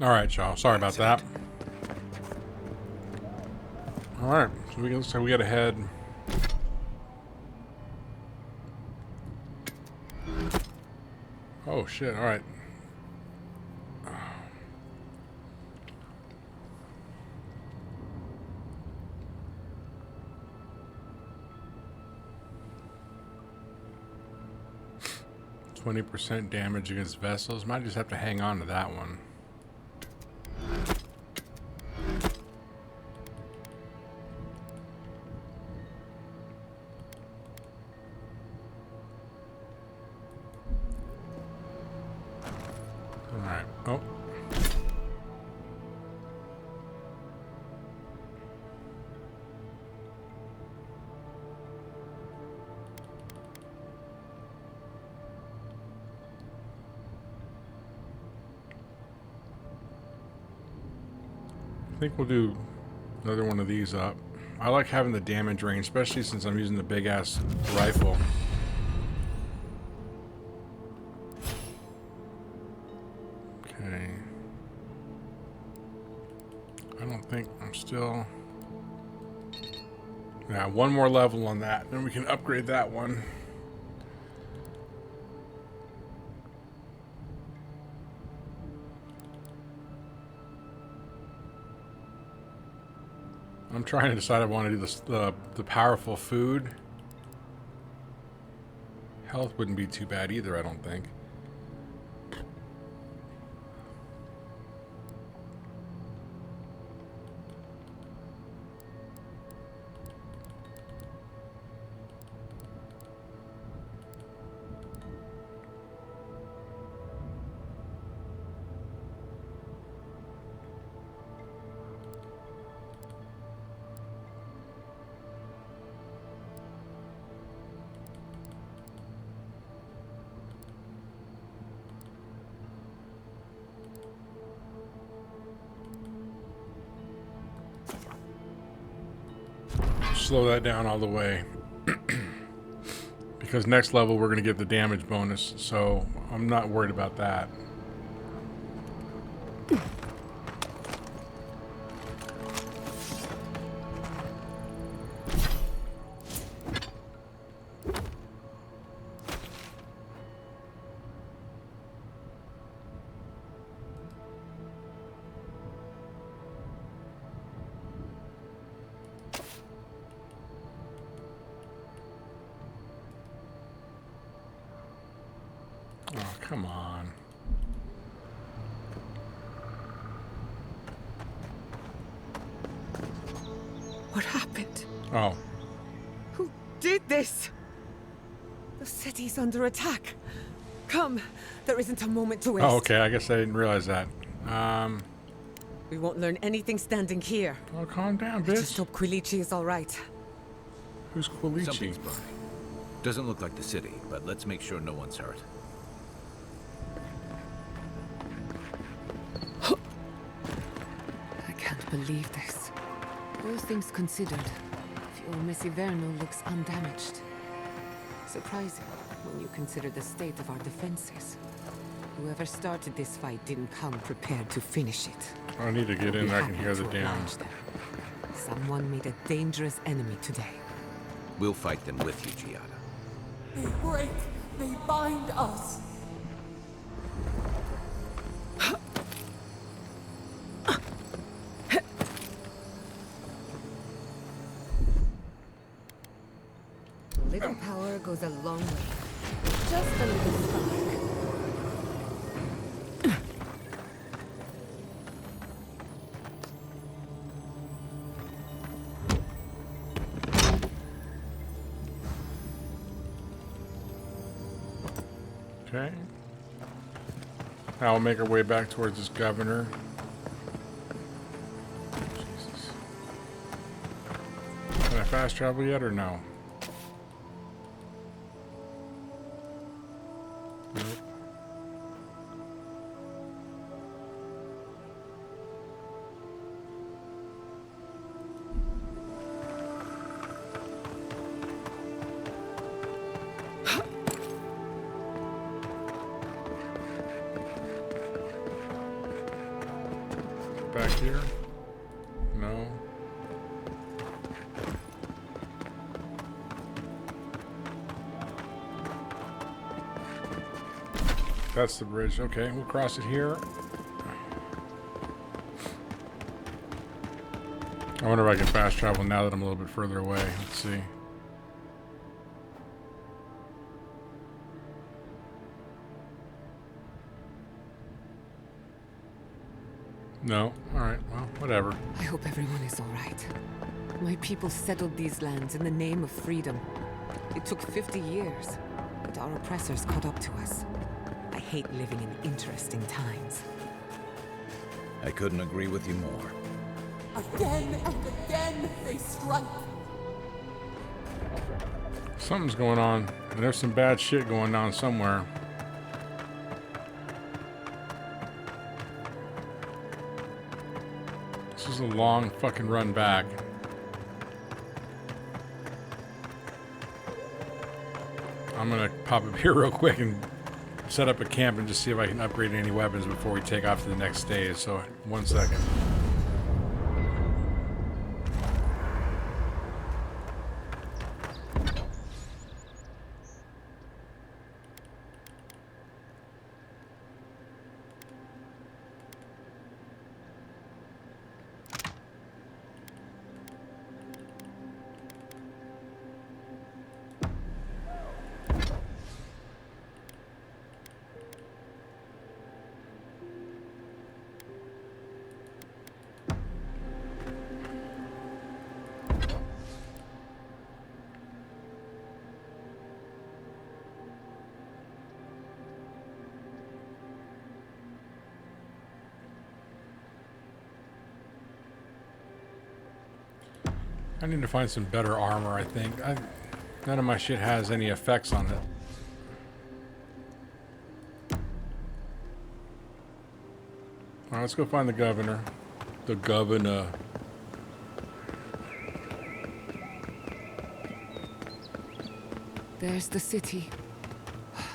All right, y'all. Sorry about that. All right, so we got to head. Oh shit! All right. %20 damage against vessels. Might just have to hang on to that one. Alright. Oh. I think we'll do another one of these up. I like having the damage range, especially since I'm using the big ass rifle. Okay. I don't think I'm still... Yeah, one more level on that, then we can upgrade that one. I'm trying to decide if I want to do this, the powerful food. Health wouldn't be too bad either, I don't think. Slow that down all the way. Because next level we're going to get the damage bonus, so I'm not worried about that. Oh, come on. What happened? Oh. Who did this? The city's under attack. Come, there isn't a moment to waste. Oh, okay. I guess I didn't realize that. We won't learn anything standing here. Oh, calm down, I bitch. just hope Quilichi is all right. Who's Quilichi? Something's burning. Doesn't look like the city, but let's make sure no one's hurt. I can't believe this. All things considered, Fiume Siverno looks undamaged. Surprising when you consider the state of our defenses. Whoever started this fight didn't come prepared to finish it. I need to get in there. I can hear the damn. Someone made a dangerous enemy today. We'll fight them with you, Giada. They break, they bind us. Little power goes a long way. Just a little spark. Okay. Now we'll make our way back towards this governor. Jesus. Can I fast travel yet or no? Nope. back here? No. That's the bridge. Okay, we'll cross it here. I wonder if I can fast travel now that I'm a little bit further away. Let's see. No? Alright, well, whatever. I hope everyone is all right. My people settled these lands in the name of freedom. It took 50 years, but our oppressors caught up to us. I hate living in interesting times. I couldn't agree with you more. Again and again they strike. Something's going on. And there's some bad shit going on somewhere. This is a long fucking run back. I'm gonna pop up here real quick and set up a camp and just see if I can upgrade any weapons before we take off to the next stage. So, 1 second. I need to find some better armor, I think. None of my shit has any effects on it. Alright, let's go find the governor. The governor. There's the city.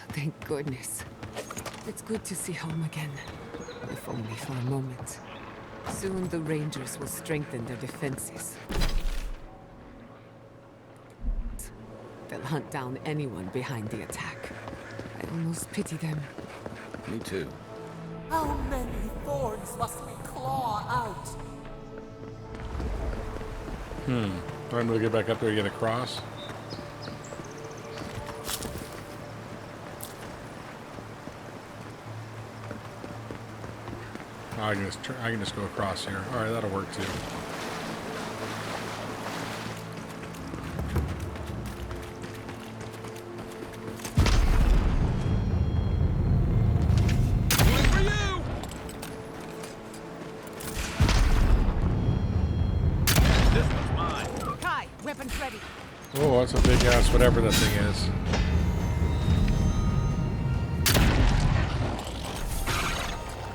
Thank goodness. It's good to see home again. If only for a moment. Soon the Rangers will strengthen their defenses. They'll hunt down anyone behind the attack. I almost pity them. Me too. How many thorns must we claw out? Do I need to get back up there to get across? Oh, I can just go across here. Alright, that'll work too. Oh, that's a big ass whatever that thing is.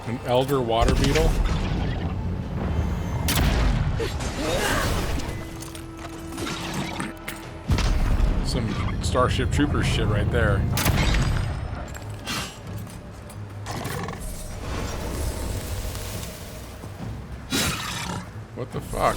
An elder water beetle? Some Starship Troopers shit right there. What the fuck?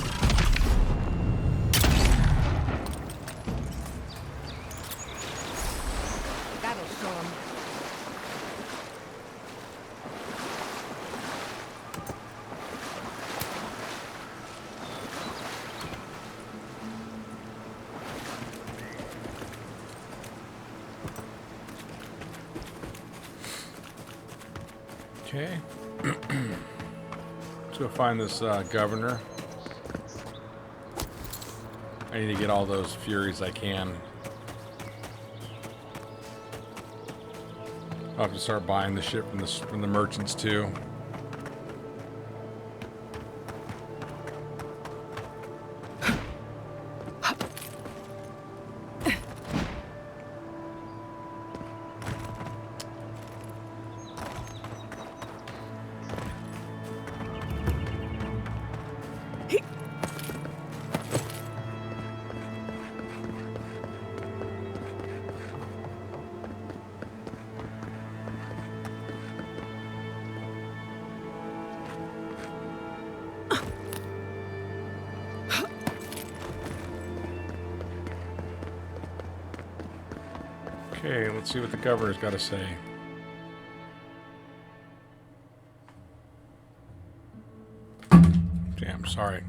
Okay. Let's go find this governor. I need to get all those Furies I can. I'll have to start buying the shit from the merchants too. Okay, let's see what the governor's got to say. Damn, sorry.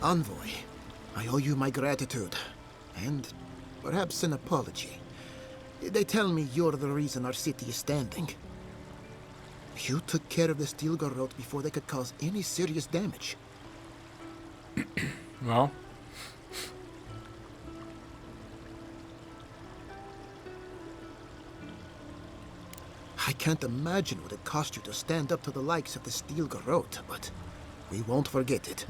Envoy, I owe you my gratitude, and perhaps an apology. They tell me you're the reason our city is standing. You took care of the steel garrote before they could cause any serious damage. Well, I can't imagine what it cost you to stand up to the likes of the steel garrote, but we won't forget it.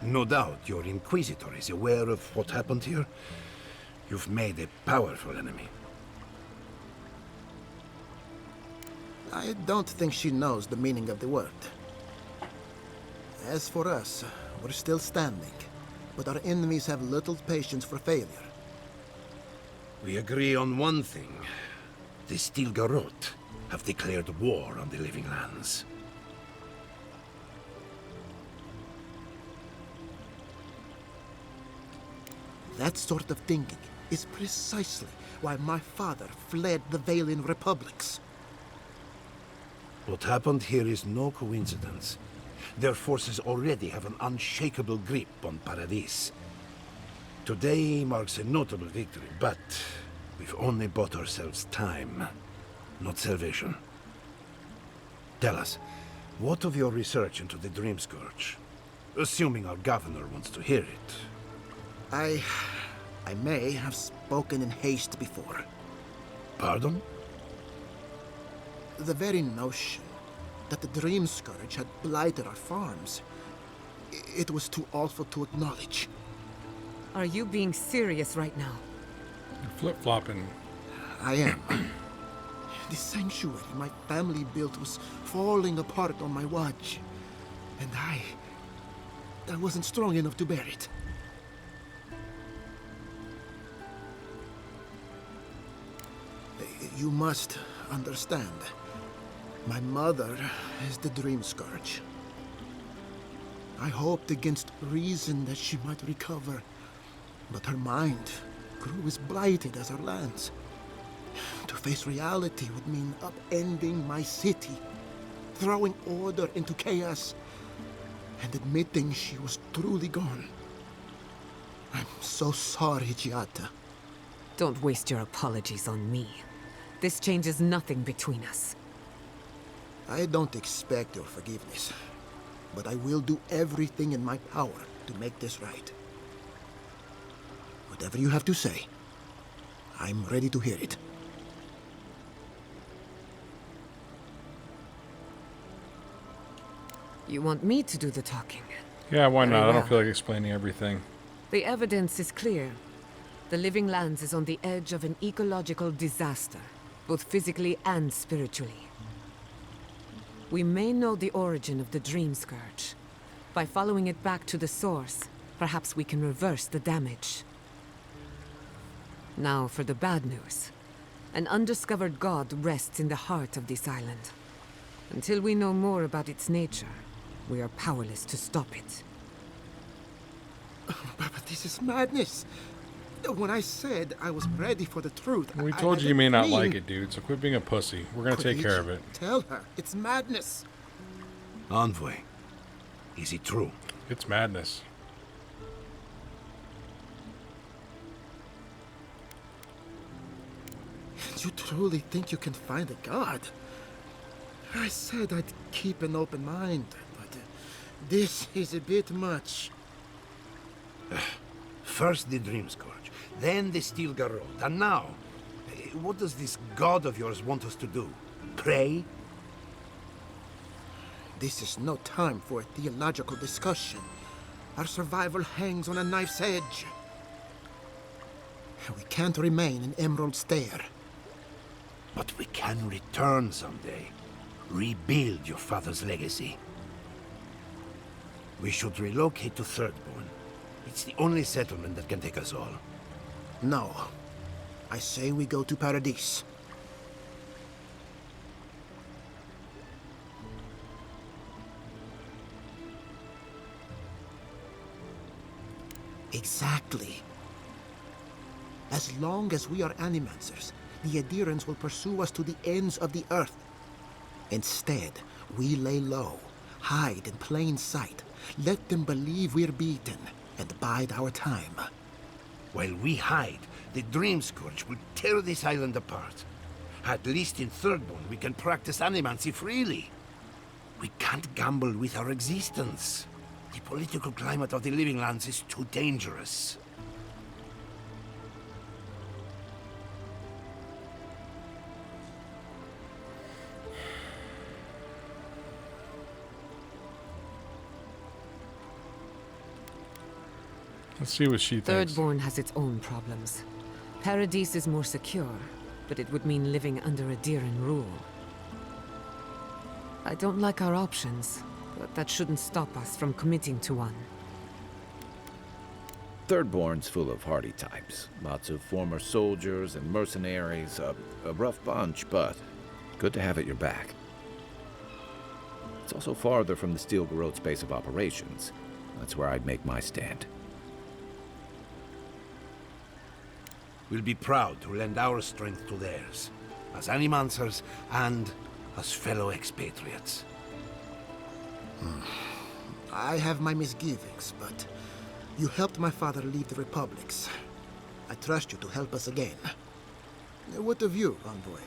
No doubt your Inquisitor is aware of what happened here. You've made a powerful enemy. I don't think she knows the meaning of the word. As for us, we're still standing, but our enemies have little patience for failure. We agree on one thing. The Steel Garrote have declared war on the Living Lands. That sort of thinking is precisely why my father fled the Valian republics. What happened here is no coincidence. Their forces already have an unshakable grip on Paradis. Today marks a notable victory, but we've only bought ourselves time, not salvation. Tell us, what of your research into the Dream Scourge? Assuming our governor wants to hear it. I may have spoken in haste before. Pardon? The very notion that the Dream Scourge had blighted our farms, it was too awful to acknowledge. Are you being serious right now? you're flip-flopping. I am. The sanctuary my family built was falling apart on my watch, and I wasn't strong enough to bear it. You must understand. My mother is the Dream Scourge. I hoped against reason that she might recover, but her mind grew as blighted as her lands. To face reality would mean upending my city, throwing order into chaos, and admitting she was truly gone. I'm so sorry, Giata. Don't waste your apologies on me. This changes nothing between us. I don't expect your forgiveness, but I will do everything in my power to make this right. Whatever you have to say, I'm ready to hear it. You want me to do the talking? Yeah, why Very not? I don't well. feel like explaining everything. The evidence is clear. The Living Lands is on the edge of an ecological disaster, both physically and spiritually. We may know the origin of the Dream Scourge. By following it back to the source, perhaps we can reverse the damage. Now for the bad news. An undiscovered god rests in the heart of this island. Until we know more about its nature, we are powerless to stop it. But this is madness. When I said I was ready for the truth, We I told you may didn't not mean- like it, dude, so quit being a pussy. We're gonna take care of it. Tell her, it's madness. Envoy, is it true? It's madness. You truly think you can find a god? I said I'd keep an open mind, but this is a bit much. First the Dream Scourge, then the Steel Garrote, and now, what does this god of yours want us to do? Pray? This is no time for a theological discussion. Our survival hangs on a knife's edge. We can't remain in Emerald Stair. But we can return someday. Rebuild your father's legacy. We should relocate to Thirdborn. It's the only settlement that can take us all. No. I say we go to Paradise. Exactly. As long as we are Animancers, the Adherents will pursue us to the ends of the earth. Instead, we lay low, hide in plain sight, let them believe we're beaten, and bide our time. While we hide, the Dream Scourge will tear this island apart. At least in Thirdborn, we can practice animancy freely. We can't gamble with our existence. The political climate of the Living Lands is too dangerous. Let's see what she thinks. Thirdborn has its own problems. Paradise is more secure, but it would mean living under Adheran rule. I don't like our options, but that shouldn't stop us from committing to one. Thirdborn's full of hardy types. Lots of former soldiers and mercenaries. A rough bunch, but good to have at your back. It's also farther from the Steel Garrote's base of operations. That's where I'd make my stand. We'll be proud to lend our strength to theirs, as Animancers and as fellow expatriates. I have my misgivings, but you helped my father leave the Republics. I trust you to help us again. What of you, Envoy?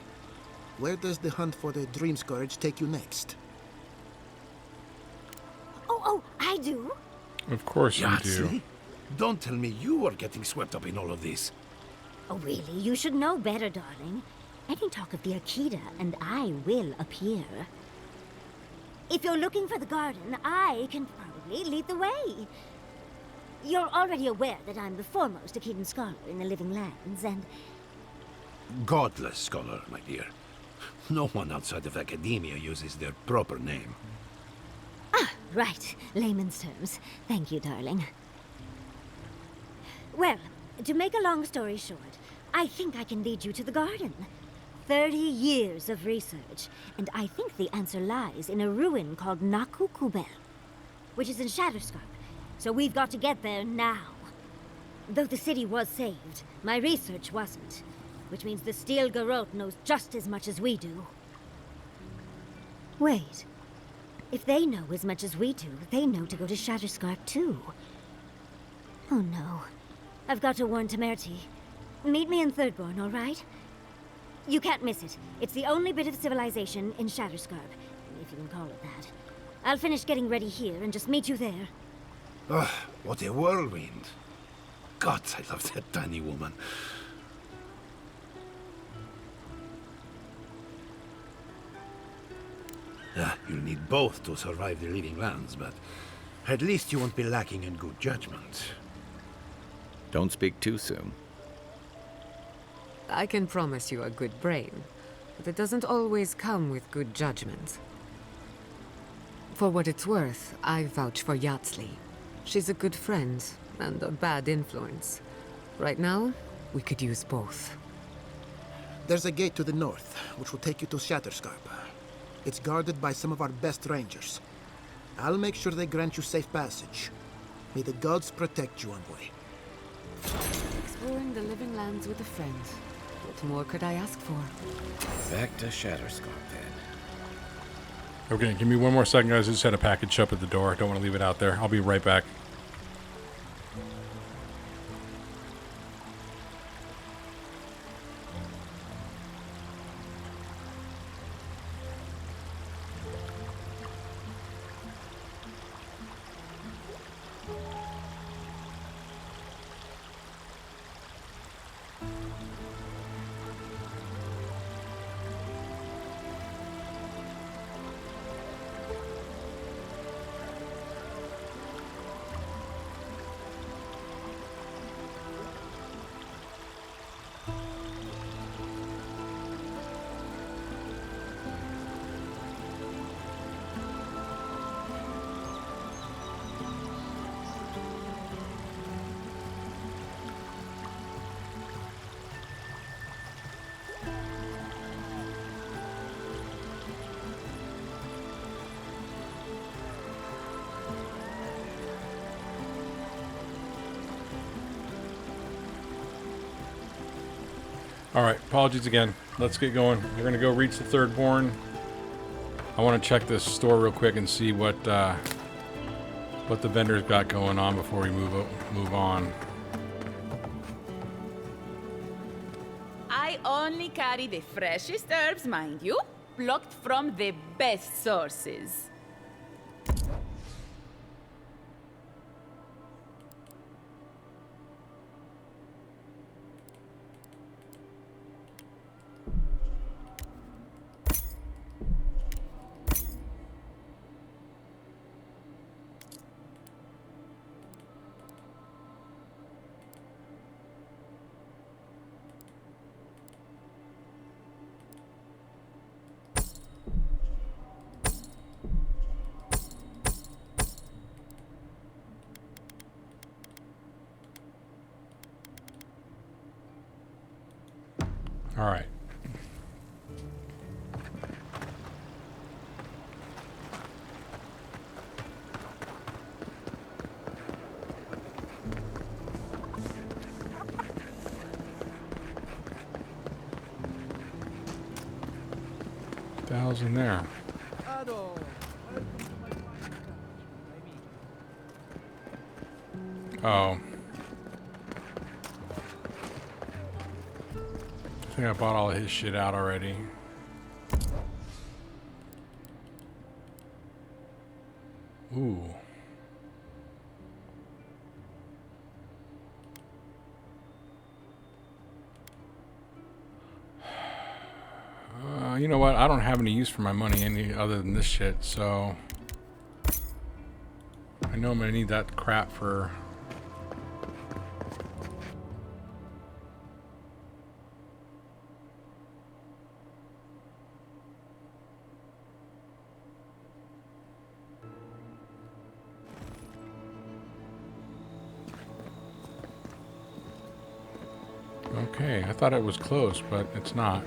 Where does the hunt for the Dream Scourge take you next? Oh, I do? Of course you do. Yahtzee? Don't tell me you are getting swept up in all of this. Oh, really? You should know better, darling. Any talk of the Akita, and I will appear. If you're looking for the garden, I can probably lead the way. You're already aware that I'm the foremost Akitan scholar in the Living Lands, and... Godless scholar, my dear. No one outside of academia uses their proper name. Ah, right. Layman's terms. Thank you, darling. Well, to make a long story short, I think I can lead you to the garden. 30 years of research, and I think the answer lies in a ruin called Nakukubel, which is in Shatterscarp. So we've got to get there now. Though the city was saved, my research wasn't, which means the Steel Garrote knows just as much as we do. Wait. If they know as much as we do, they know to go to Shatterscarp too. Oh no. I've got to warn Temerity. Meet me in Thirdborn, all right? You can't miss it. It's the only bit of civilization in Shatterscarp, if you can call it that. I'll finish getting ready here and just meet you there. Ugh, what a whirlwind. God, I love that tiny woman. You'll need both to survive the Living Lands, but at least you won't be lacking in good judgment. Don't speak too soon. I can promise you a good brain, but it doesn't always come with good judgment. For what it's worth, I vouch for Yahtzee. She's a good friend and a bad influence. Right now, we could use both. There's a gate to the north, which will take you to Shatterscarp. It's guarded by some of our best rangers. I'll make sure they grant you safe passage. May the gods protect you, Envoy. Exploring the Living Lands with a friend. What more could I ask for? Back to Shatterscarp, then. Okay, give me one more second, guys. I just had a package up at the door. Don't want to leave it out there. I'll be right back. Alright, apologies again. Let's get going. We're going to go reach the third born. I want to check this store real quick and see what the vendor's got going on before we move on. I only carry the freshest herbs, mind you, plucked from the best sources. All right. What the hell's in there? Oh. I think I bought all of his shit out already. Ooh. You know what? I don't have any use for my money any other than this shit, so I know I'm gonna need that crap for. Okay, I thought it was close, but it's not.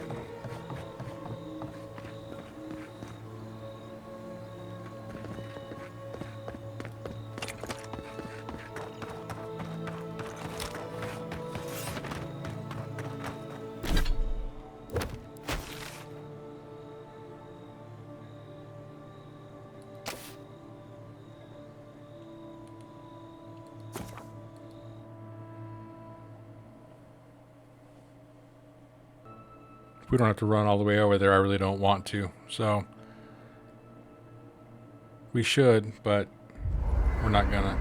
We don't have to run all the way over there. I really don't want to. So we should, but we're not gonna.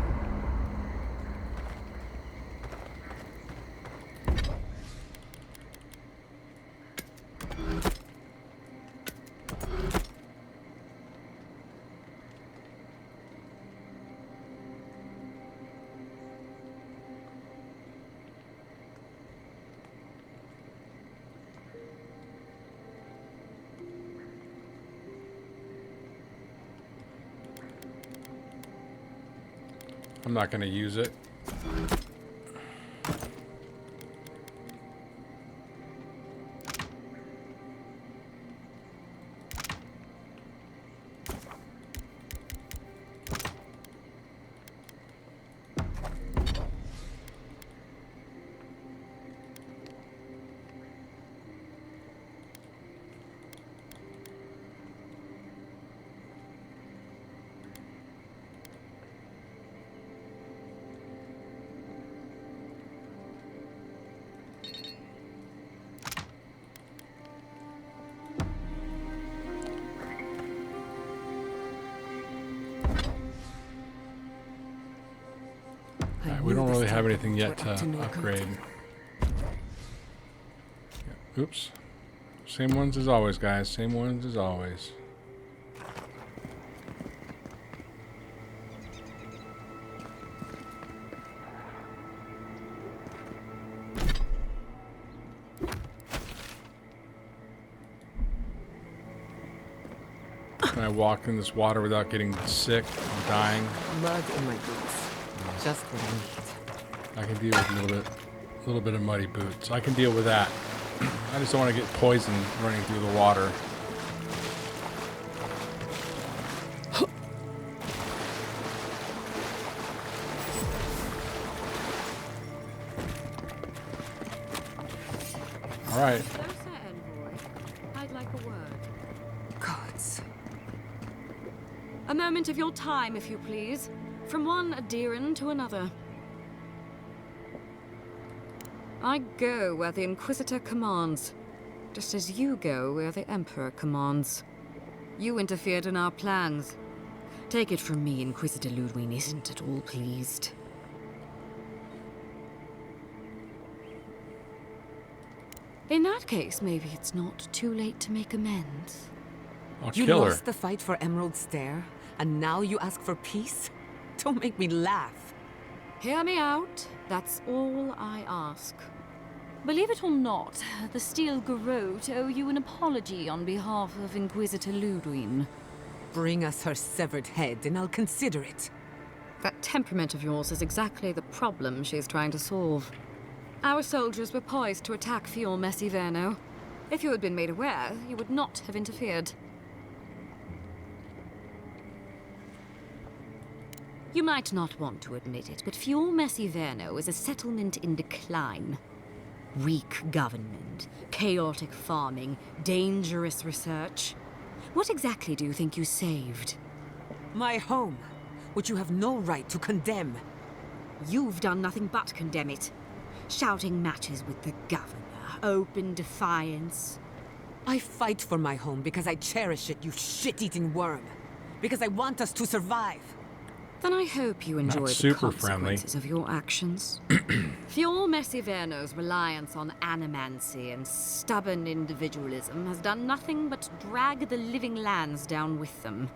I'm not going to use it. We don't really have anything yet to upgrade. Yeah. Oops. Same ones as always, guys. Same ones as always. Can I walk in this water without getting sick and dying? Mud in my boots. Just what I need. I can deal with a little bit of muddy boots. I can deal with that. I just don't want to get poisoned running through the water. All right. Closer, envoy. I'd like a word. Gods. A moment of your time, if you please. From one Adiran to another. I go where the Inquisitor commands, just as you go where the Emperor commands. You interfered in our plans. Take it from me, Inquisitor Ludwig isn't at all pleased. In that case, maybe it's not too late to make amends. I'll You kill her. lost the fight for Emerald Stair, and now you ask for peace? Don't make me laugh. Hear me out. That's all I ask. Believe it or not, the Steel Garrote owe you an apology on behalf of Inquisitor Ludwig. Bring us her severed head, and I'll consider it. That temperament of yours is exactly the problem she's trying to solve. Our soldiers were poised to attack Fior Messiverno. If you had been made aware, you would not have interfered. You might not want to admit it, but Fior Messiverno is a settlement in decline. Weak government, chaotic farming, dangerous research. What exactly do you think you saved? My home, which you have no right to condemn. You've done nothing but condemn it. Shouting matches with the governor, open defiance. I fight for my home because I cherish it, you shit-eating worm. Because I want us to survive. Then I hope you enjoy the consequences of your actions. Fior Messiverno's reliance on animancy and stubborn individualism has done nothing but drag the living lands down with them.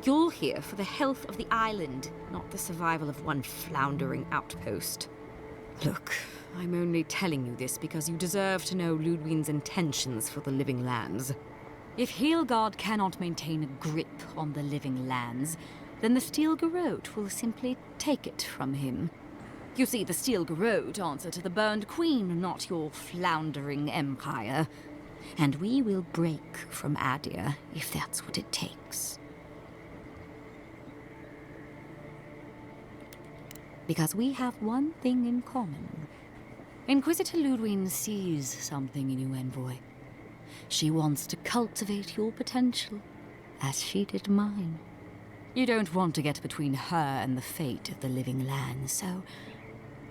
You're here for the health of the island, not the survival of one floundering outpost. Look, I'm only telling you this because you deserve to know Ludwig's intentions for the living lands. If Heelgard cannot maintain a grip on the living lands, then the Steel Garrote will simply take it from him. You see, the Steel Garrote answer to the Burned Queen, not your floundering empire. And we will break from Adir if that's what it takes. Because we have one thing in common. Inquisitor Ludwig sees something in you, envoy. She wants to cultivate your potential, as she did mine. You don't want to get between her and the fate of the living land, so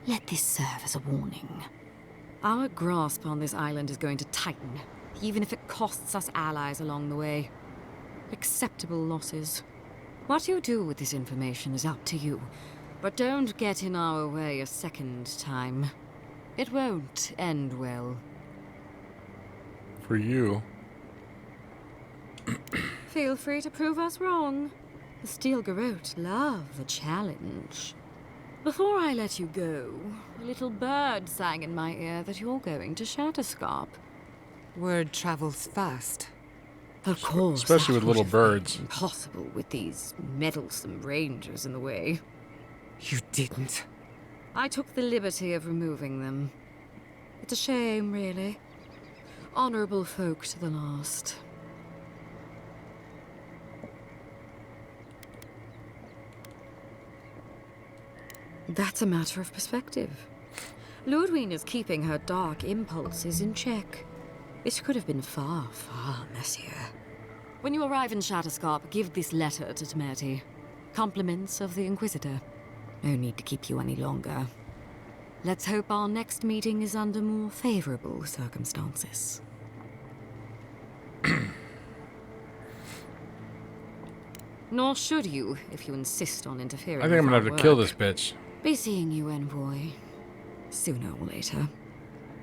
let this serve as a warning. Our grasp on this island is going to tighten, even if it costs us allies along the way. Acceptable losses. What you do with this information is up to you. But don't get in our way a second time. It won't end well. For you. Feel free to prove us wrong. The Steel Garrote love a challenge. Before I let you go, a little bird sang in my ear that you're going to Shatterscarp. Word travels fast. Of course. Especially with little birds. Impossible with these meddlesome rangers in the way. You didn't. I took the liberty of removing them. It's a shame, really. Honorable folk to the last. That's a matter of perspective. Ludwig is keeping her dark impulses in check. This could have been far, far messier. When you arrive in Shatterscarp, give this letter to Temerty. Compliments of the Inquisitor. No need to keep you any longer. Let's hope our next meeting is under more favorable circumstances. Nor should you, if you insist on interfering. I think I'm gonna have to kill this bitch. Be seeing you, envoy. Sooner or later.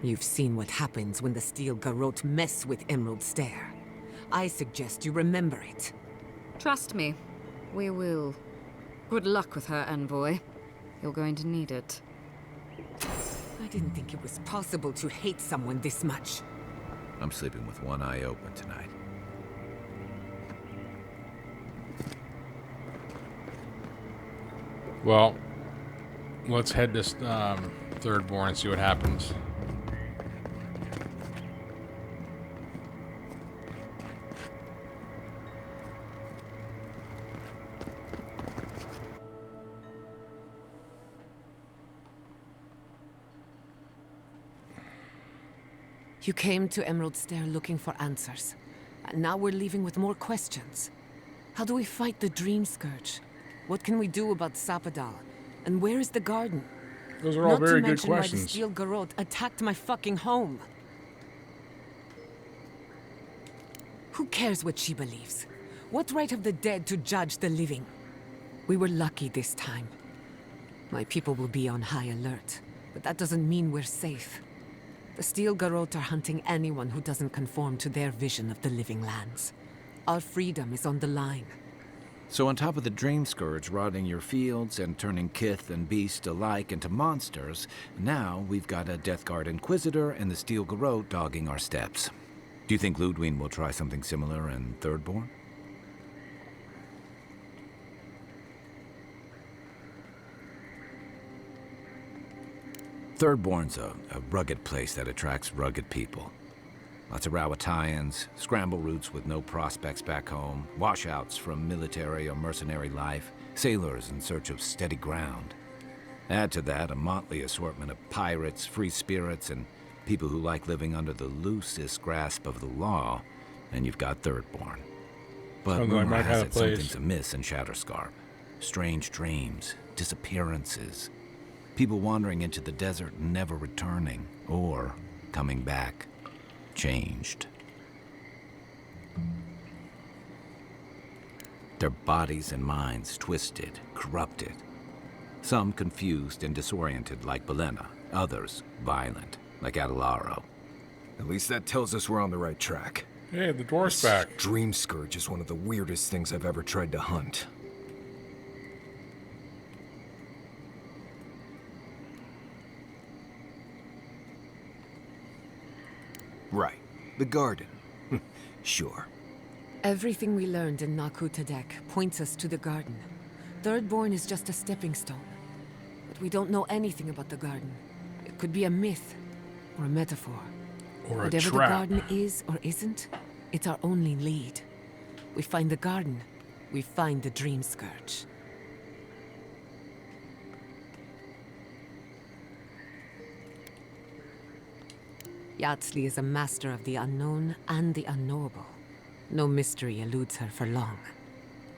You've seen what happens when the Steel Garrote mess with Emerald Stair. I suggest you remember it. Trust me, we will. Good luck with her, envoy. You're going to need it. I didn't think it was possible to hate someone this much. I'm sleeping with one eye open tonight. Well, let's head this Thirdborn and see what happens. You came to Emerald Stair looking for answers. And now we're leaving with more questions. How do we fight the Dream Scourge? What can we do about Sapadal? And where is the garden? Those are all very good Not to mention why the questions. Steel Garrote attacked my fucking home. Who cares what she believes? What right have the dead to judge the living? We were lucky this time. My people will be on high alert, but that doesn't mean we're safe. The Steel Garrote are hunting anyone who doesn't conform to their vision of the living lands. Our freedom is on the line. So on top of the Dream Scourge rotting your fields and turning kith and beast alike into monsters, now we've got a Death Guard Inquisitor and the Steel Garrote dogging our steps. Do you think Ludwig will try something similar in Thirdborn? Thirdborn's a rugged place that attracts rugged people. Lots of Rawatayans, scramble routes with no prospects back home, washouts from military or mercenary life, sailors in search of steady ground. Add to that a motley assortment of pirates, free spirits, and people who like living under the loosest grasp of the law, and you've got Thirdborn. But Sounds like rumor my has kind it of place. something's amiss in Shatterscarp. Strange dreams, disappearances, people wandering into the desert and never returning, or coming back, changed. Their bodies and minds twisted, corrupted. Some confused and disoriented like Belena, others violent like Adelaro. At least that tells us we're on the right track. Hey, the dwarf's back. Dream Scourge is one of the weirdest things I've ever tried to hunt. Right. The garden. Sure. Everything we learned in Nakutadek points us to the garden. Thirdborn is just a stepping stone. But we don't know anything about the garden. It could be a myth, or a metaphor. Or a Whatever trap. the garden is or isn't, it's our only lead. We find the garden, we find the Dream Scourge. Yatsley is a master of the unknown and the unknowable. No mystery eludes her for long.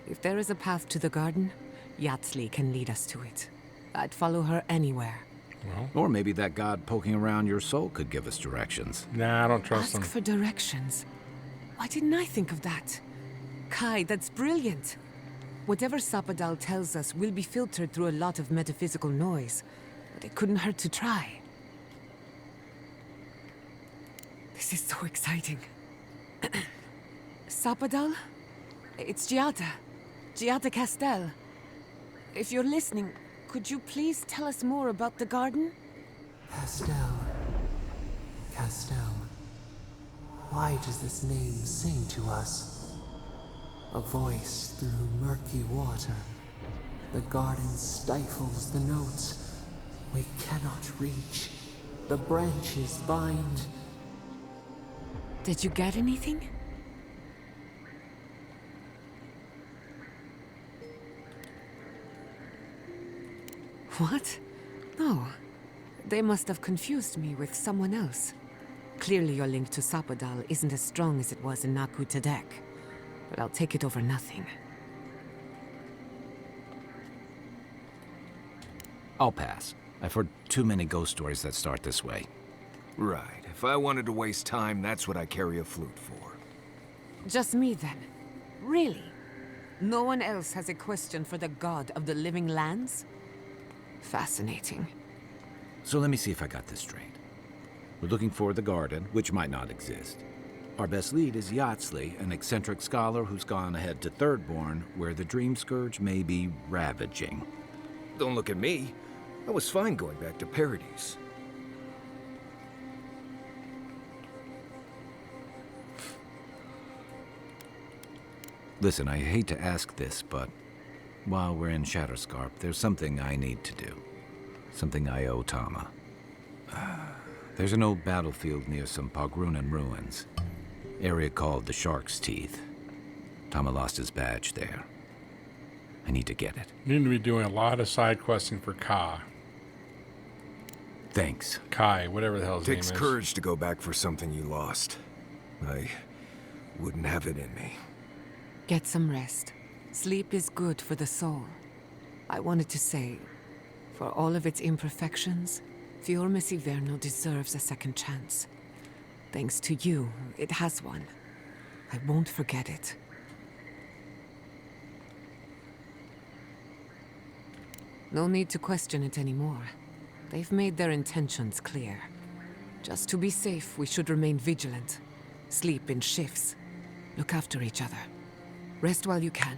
If there is a path to the garden, Yatsley can lead us to it. I'd follow her anywhere. Well, Or maybe that god poking around your soul could give us directions. nah, I don't trust Ask them. for directions. Why didn't I think of that? Kai, that's brilliant. Whatever Sapadal tells us will be filtered through a lot of metaphysical noise, but it couldn't hurt to try. This is so exciting. Sapadal? It's Giada. Giada Castel. If you're listening, could you please tell us more about the garden? Castel. Castel. Why does this name sing to us? A voice through murky water. The garden stifles the notes. We cannot reach. The branches bind. Did you get anything? What? No. They must have confused me with someone else. Clearly your link to Sapadal isn't as strong as it was in Nakutadek. But I'll take it over nothing. I'll pass. I've heard too many ghost stories that start this way. Right. If I wanted to waste time, that's what I carry a flute for. Just me then. Really? No one else has a question for the god of the living lands? Fascinating. So let me see if I got this straight. We're looking for the garden, which might not exist. Our best lead is Yatsley, an eccentric scholar who's gone ahead to Thirdborn, where the Dream Scourge may be ravaging. Don't look at me. I was fine going back to Paradise. Listen, I hate to ask this, but while we're in Shatterscarp, there's something I need to do. Something I owe Tama. There's an old battlefield near some Pogrunan ruins. Area called the Shark's Teeth. Tama lost his badge there. I need to get it. You need to be doing a lot of side questing for Ka. Thanks. Kai, whatever the hell his name Takes is. courage to go back for something you lost. I wouldn't have it in me. Get some rest. Sleep is good for the soul. I wanted to say, for all of its imperfections, Fior Messiverno deserves a second chance. Thanks to you, it has one. I won't forget it. No need to question it anymore. They've made their intentions clear. Just to be safe, we should remain vigilant. Sleep in shifts. Look after each other. Rest while you can.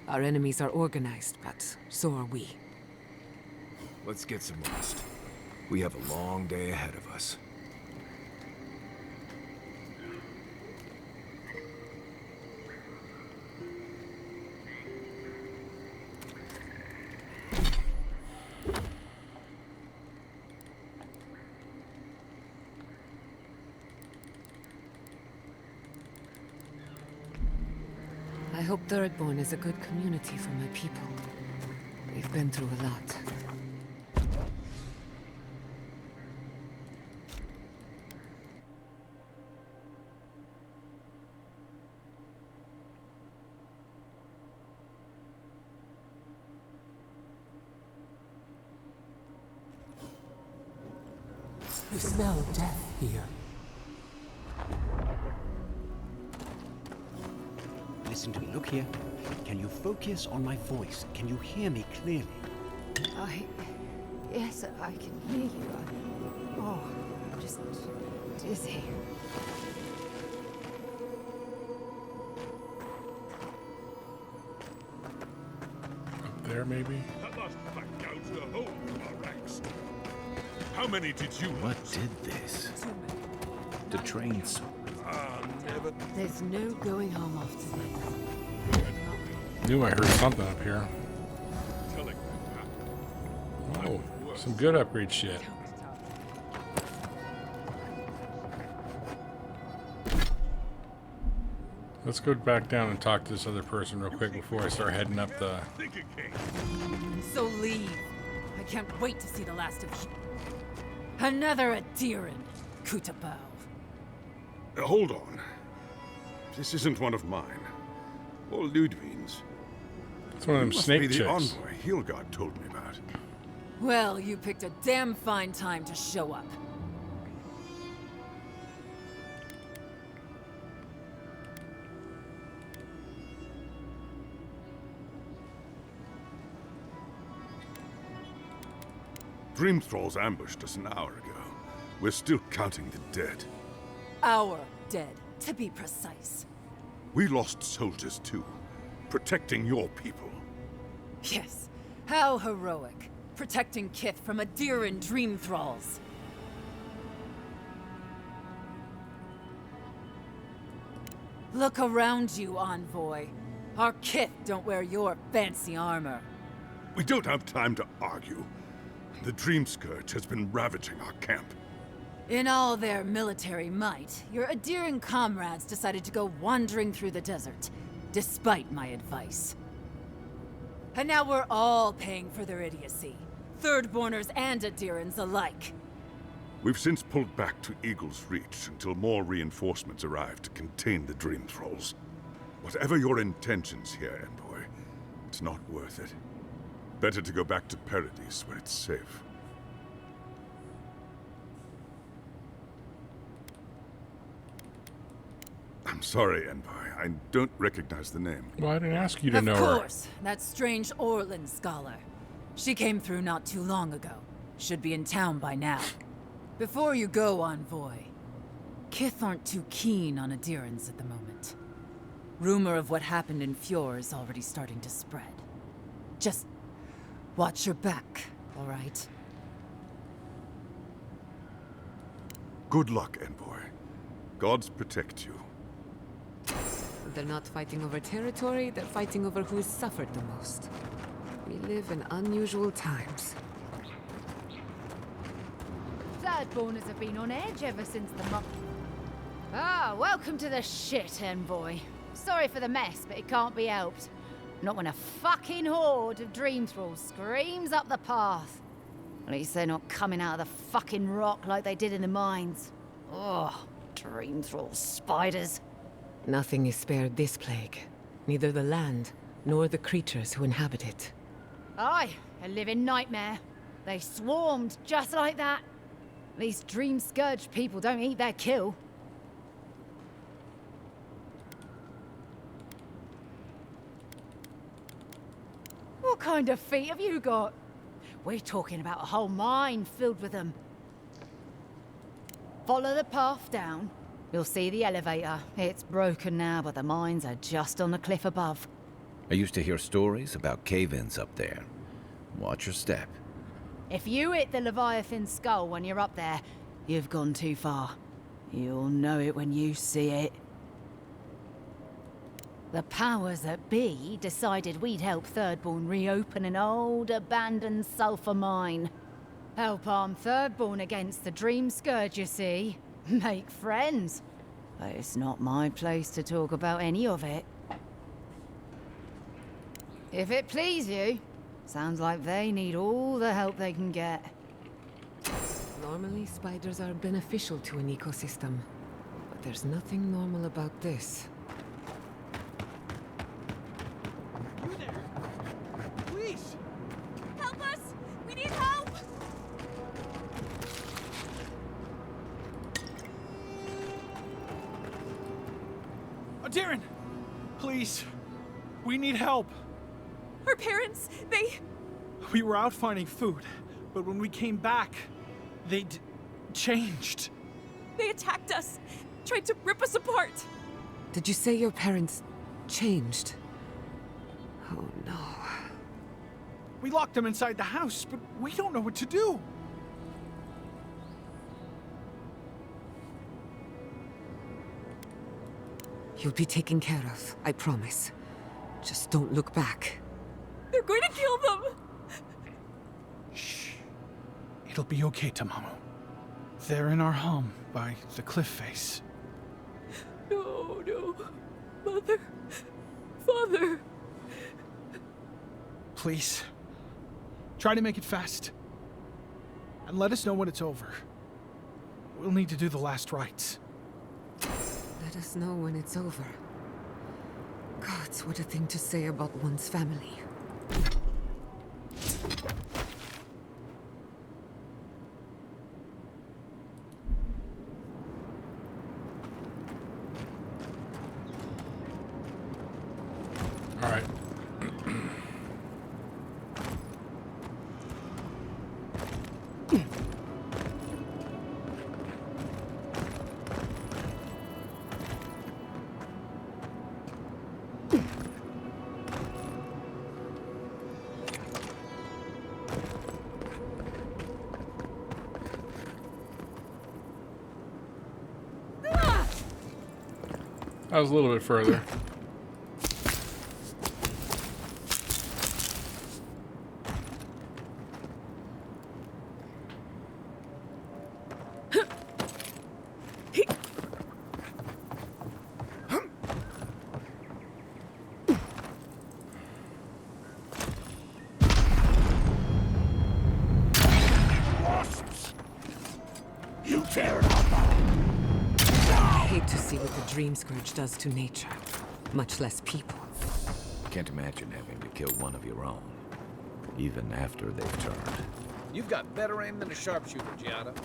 Our enemies are organized, but so are we. Let's get some rest. We have a long day ahead of us. I hope Thirdborn is a good community for my people. They've been through a lot. You smell death here. Listen to me, look here. Can you focus on my voice? Can you hear me clearly? Yes, I can hear you. I'm just dizzy. Up there, maybe? That must have gouged a hole in our ranks. How many did you What did this? To train so. never. There's no going home after this. Knew I heard something up here. Oh, some good upgrade shit. Let's go back down and talk to this other person real quick before I start heading up the... So leave. I can't wait to see the last of you. Another Adiran, Kutabao. Hold on. This isn't one of mine. Or Ludwig's. It's one of them You must snake be the chicks. envoy Hilgard told me about. Well, you picked a damn fine time to show up. Dream Thralls ambushed us an hour ago. We're still counting the dead. Our dead, to be precise. We lost soldiers too, protecting your people. Yes, how heroic. Protecting Kith from Adiran dream thralls. Look around you, envoy. Our Kith don't wear your fancy armor. We don't have time to argue. The Dream Scourge has been ravaging our camp. In all their military might, your Adiran comrades decided to go wandering through the desert, despite my advice. And now we're all paying for their idiocy. Thirdborners and Adirans alike. We've since pulled back to Eagle's Reach until more reinforcements arrive to contain the Dream Thralls. Whatever your intentions here, Envoy, it's not worth it. Better to go back to Paradise where it's safe. I'm sorry, Envoy. I don't recognize the name. Well, I didn't ask you to know her. Of course, that strange Orlin scholar. She came through not too long ago. Should be in town by now. Before you go, envoy, Kith aren't too keen on Adirans at the moment. Rumor of what happened in Fjord is already starting to spread. Just watch your back, all right? Good luck, Envoy. Gods protect you. They're not fighting over territory, they're fighting over who's suffered the most. We live in unusual times. Thirdborners have been on edge ever since the welcome to the shit, envoy. Sorry for the mess, but it can't be helped. Not when a fucking horde of dream thralls screams up the path. At least they're not coming out of the fucking rock like they did in the mines. Ugh, dream thrall spiders. Nothing is spared this plague. Neither the land, nor the creatures who inhabit it. Aye, a living nightmare. They swarmed just like that. These dream scourge people don't eat their kill. What kind of feet have you got? We're talking about a whole mine filled with them. Follow the path down. You'll see the elevator. It's broken now, but the mines are just on the cliff above. I used to hear stories about cave-ins up there. Watch your step. If you hit the Leviathan's skull when you're up there, you've gone too far. You'll know it when you see it. The powers that be decided we'd help Thirdborn reopen an old, abandoned sulfur mine. Help arm Thirdborn against the Dream Scourge, you see. Make friends. But it's not my place to talk about any of it. If it please you, sounds like they need all the help they can get. Normally, spiders are beneficial to an ecosystem. But there's nothing normal about this. You there? Please! Help us! We need help! Darren! Please! We need help! Our parents, they... We were out finding food, but when we came back, they'd changed. They attacked us, tried to rip us apart. Did you say your parents changed? Oh no. We locked them inside the house, but we don't know what to do. You'll be taken care of, I promise. Just don't look back. They're going to kill them! Shh. It'll be okay, Tamamu. They're in our home by the cliff face. No, no. Mother. Father. Please. Try to make it fast. And let us know when it's over. We'll need to do the last rites. Let us know when it's over. Gods, what a thing to say about one's family. All right. That was a little bit further. You dare not! I hate to see what the Dream Scourge does to nature, much less people. Can't imagine having to kill one of your own, even after they've turned. You've got better aim than a sharpshooter, Giada.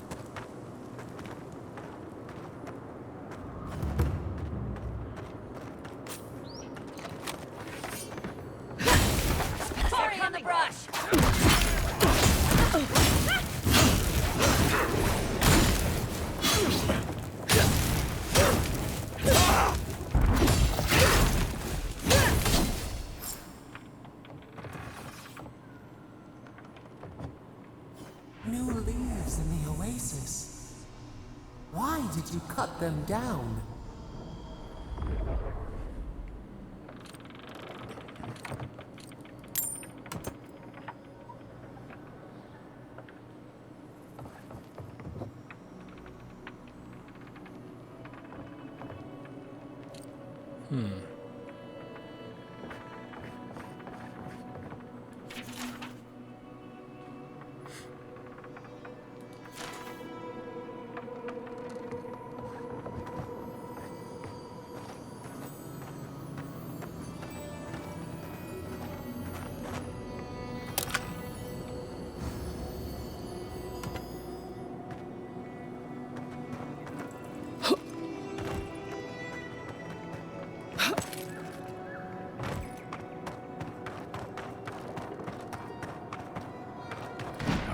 Sorry, on the brush! New leaves in the oasis. Why did you cut them down?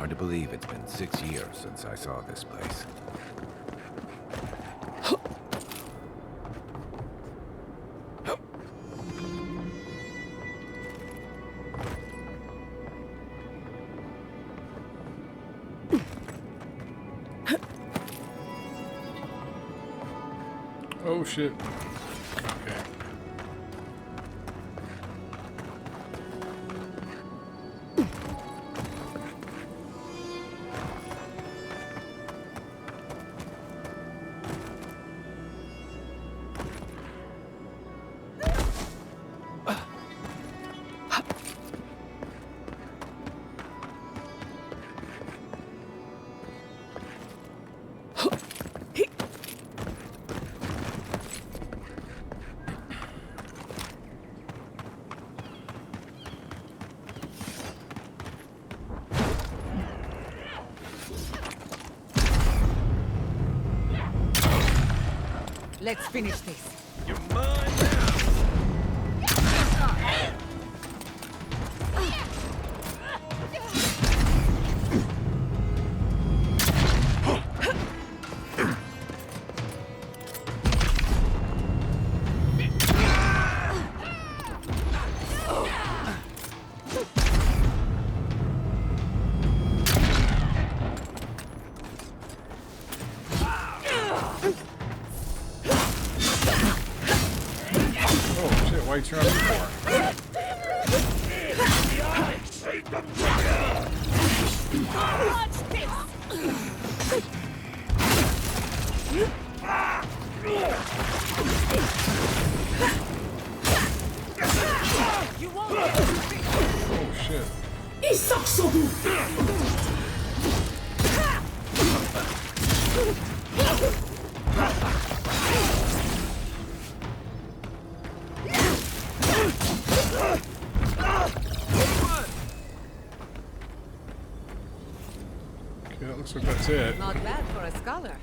Hard to believe it's been 6 years since I saw this place. Oh shit. Okay. Let's finish this. You're mine now. Why you turn on me for? Watch this! You won't get me! Oh shit. Okay, that looks like that's it. Not bad for a scholar.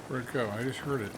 Where'd it go? I just heard it.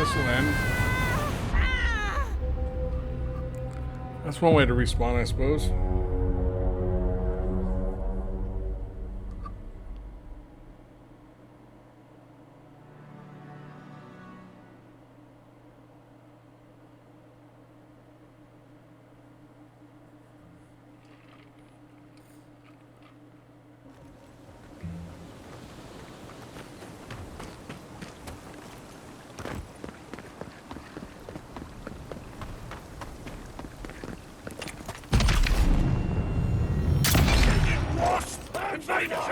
This'll end. That's one way to respawn, I suppose.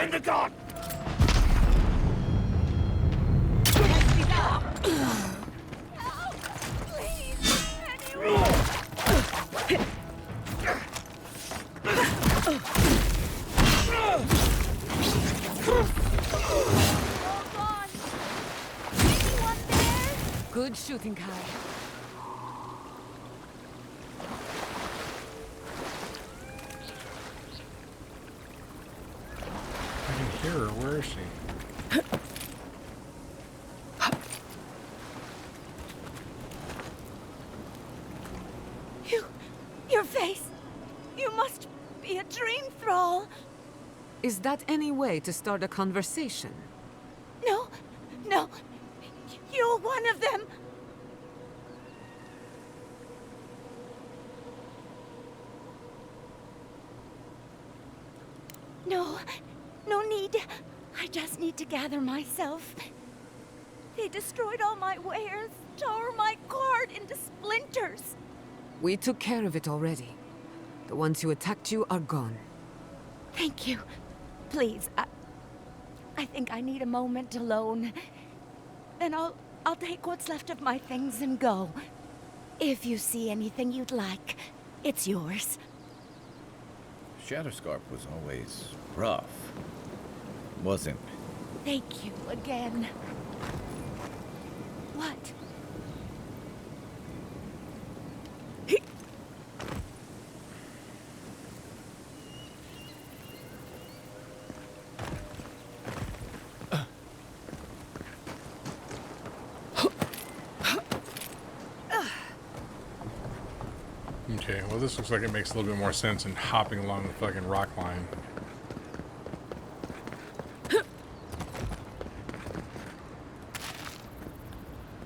In the god! Good shooting, Kai. I can hear her. Where is she? Your face. You must be a dream thrall. Is that any way to start a conversation? No. You're one of them. No need. I just need to gather myself. They destroyed all my wares, tore my guard into splinters. We took care of it already. The ones who attacked you are gone. Thank you. Please, I think I need a moment alone. Then I'll take what's left of my things and go. If you see anything you'd like, it's yours. Shatterscarp was always rough, wasn't it? Thank you again. What? Okay, well this looks like it makes a little bit more sense than hopping along the fucking rock line.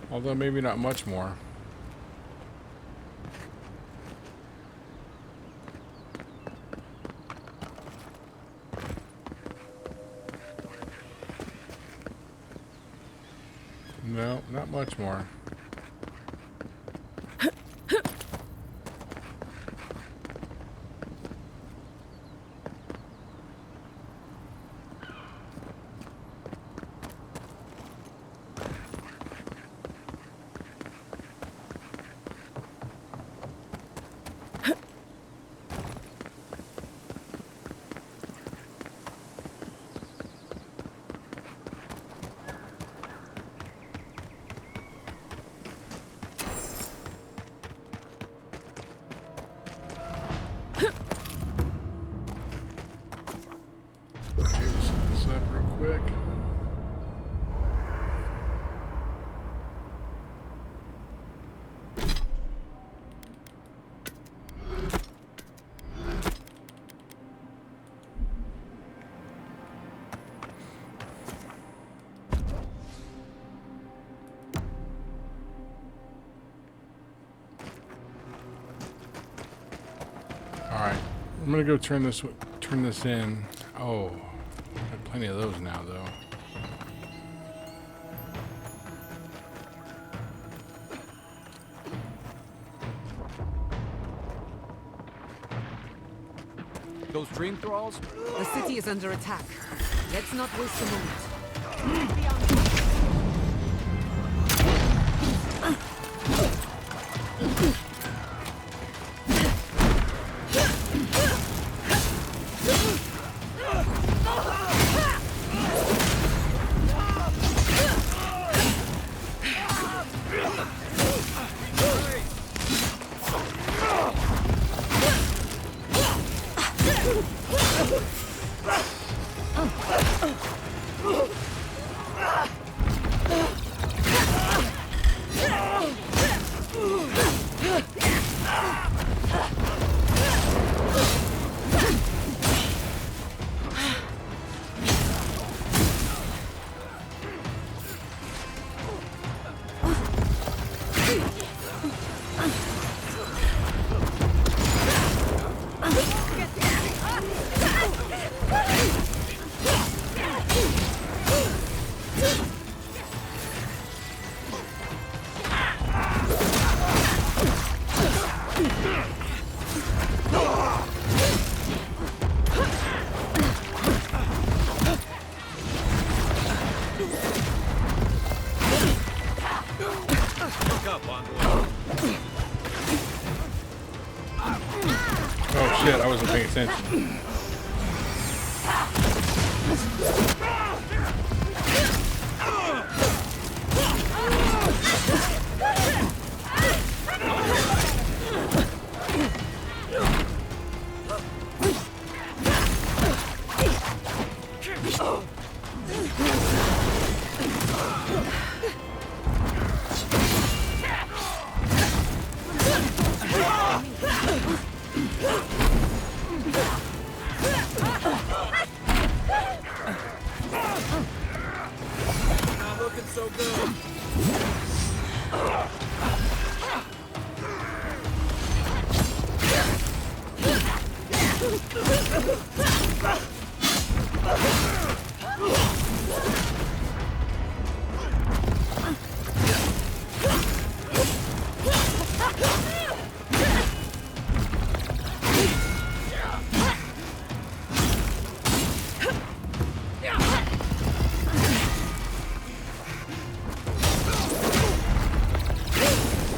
Although maybe not much more. No, not much more. Alright, I'm gonna go turn this in. Oh, I have plenty of those now, though. Those dream thralls? The city is under attack. Let's not waste a moment. attention. Not looking so good.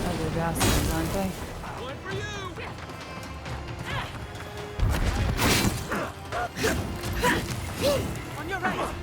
Other bastards, aren't they? One for you. On your right.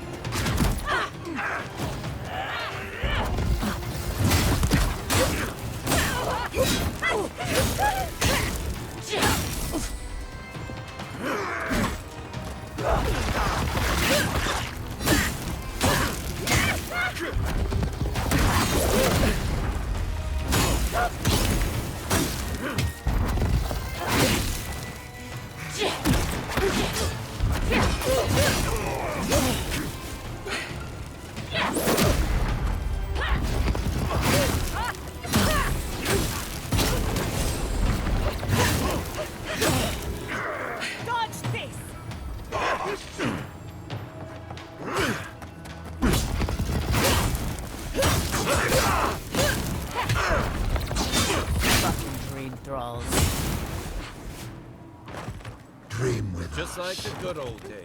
Dodge this! Fucking dream thralls. Dream with Just like the good old days.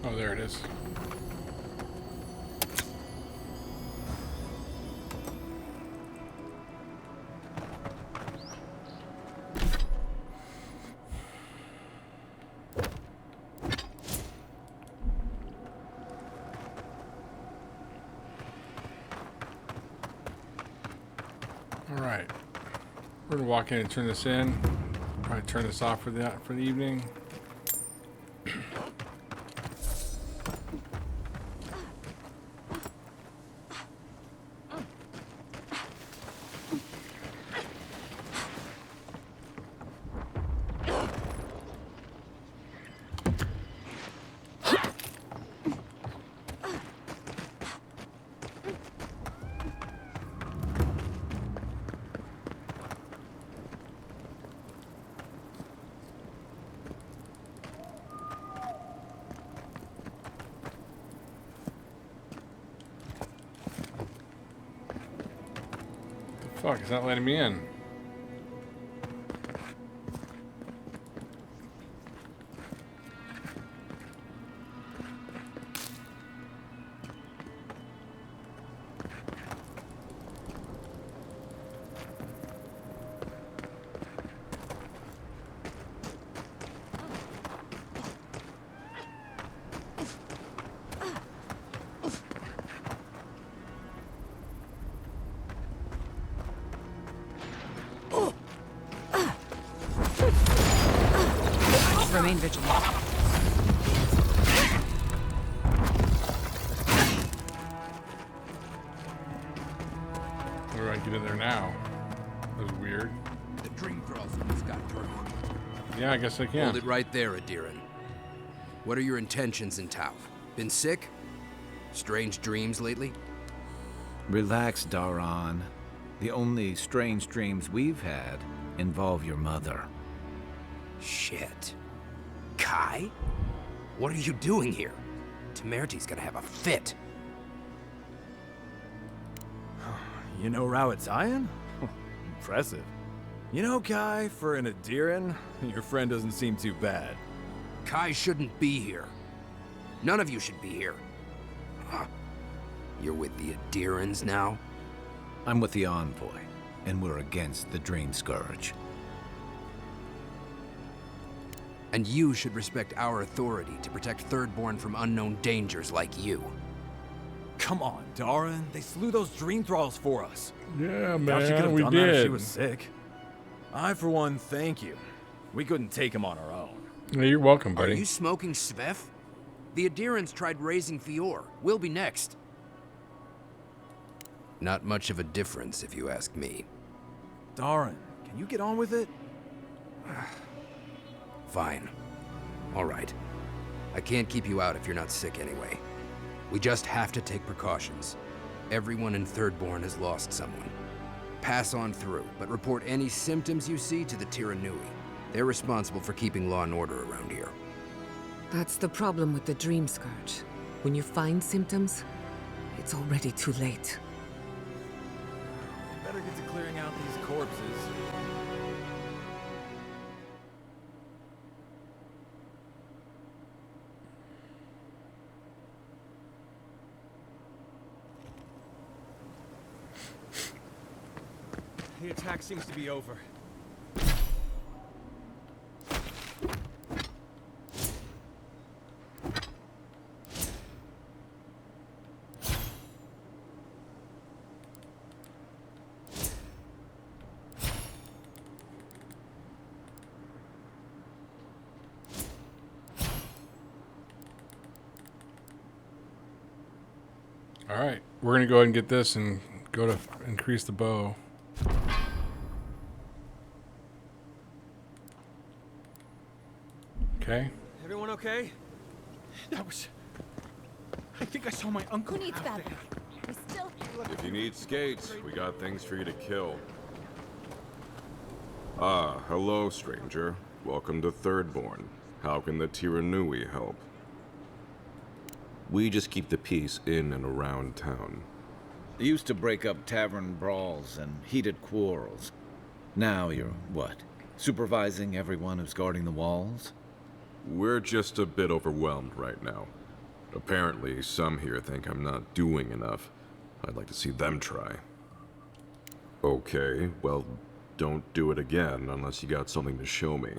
Oh, there it is. All right, we're gonna walk in and turn this in. Probably turn this off for the evening. Fuck, it's not letting me in. Remain vigilant. Where do I get in there now? That was weird. The dream thralls almost got through. Yeah, I guess I can. Hold it right there, Adiran. What are your intentions in town? Been sick? Strange dreams lately? Relax, Daran. The only strange dreams we've had involve your mother. Shit. Kai? What are you doing here? Temerty's gonna have a fit. You know Rowett Zion? Impressive. You know, Kai, for an Adiran, your friend doesn't seem too bad. Kai shouldn't be here. None of you should be here. Huh. You're with the Adirans now? I'm with the Envoy, and we're against the Dream Scourge. And you should respect our authority to protect Thirdborn from unknown dangers like you. Come on, Daran. They slew those dream thralls for us. Yeah, Doubt she could man, have we done that if she did. was sick. I, for one, thank you. We couldn't take him on our own. Yeah, you're welcome, buddy. Are you smoking Svef? The Adirans tried raising Fior. We'll be next. Not much of a difference, if you ask me. Daran, can you get on with it? Fine. All right. I can't keep you out if you're not sick anyway. We just have to take precautions. Everyone in Thirdborn has lost someone. Pass on through, but report any symptoms you see to the Tiranui. They're responsible for keeping law and order around here. That's the problem with the Dream Scourge. When you find symptoms, it's already too late. Better get to clearing out these corpses. The attack seems to be over. All right, we're gonna go ahead and get this and go to increase the bow. Okay. Everyone okay? That was... I think I saw my uncle. Who needs that? We still... If you need skates, we got things for you to kill. Ah, hello, stranger. Welcome to Thirdborn. How can the Tiranui help? We just keep the peace in and around town. They used to break up tavern brawls and heated quarrels. Now you're, what, supervising everyone who's guarding the walls? We're just a bit overwhelmed right now. Apparently, some here think I'm not doing enough. I'd like to see them try. Okay, well, don't do it again unless you got something to show me.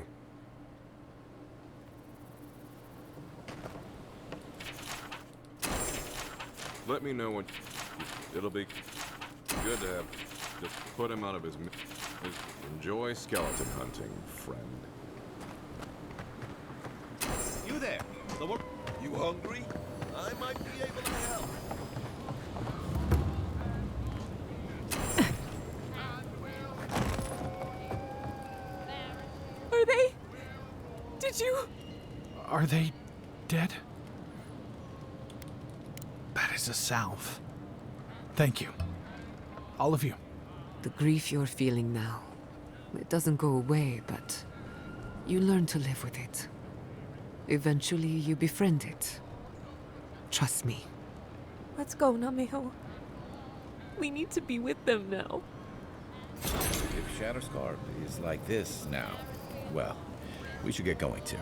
Let me know when... It'll be good to have... Just put him out of his... Enjoy skeleton hunting, friend. You there? You hungry? I might be able to help. Are they? Did you? Are they dead? That is a salve. Thank you. All of you. The grief you're feeling now, it doesn't go away, but you learn to live with it. Eventually, you befriend it. Trust me. Let's go, Namiho. We need to be with them now. If Shatterscar is like this now, well, we should get going too.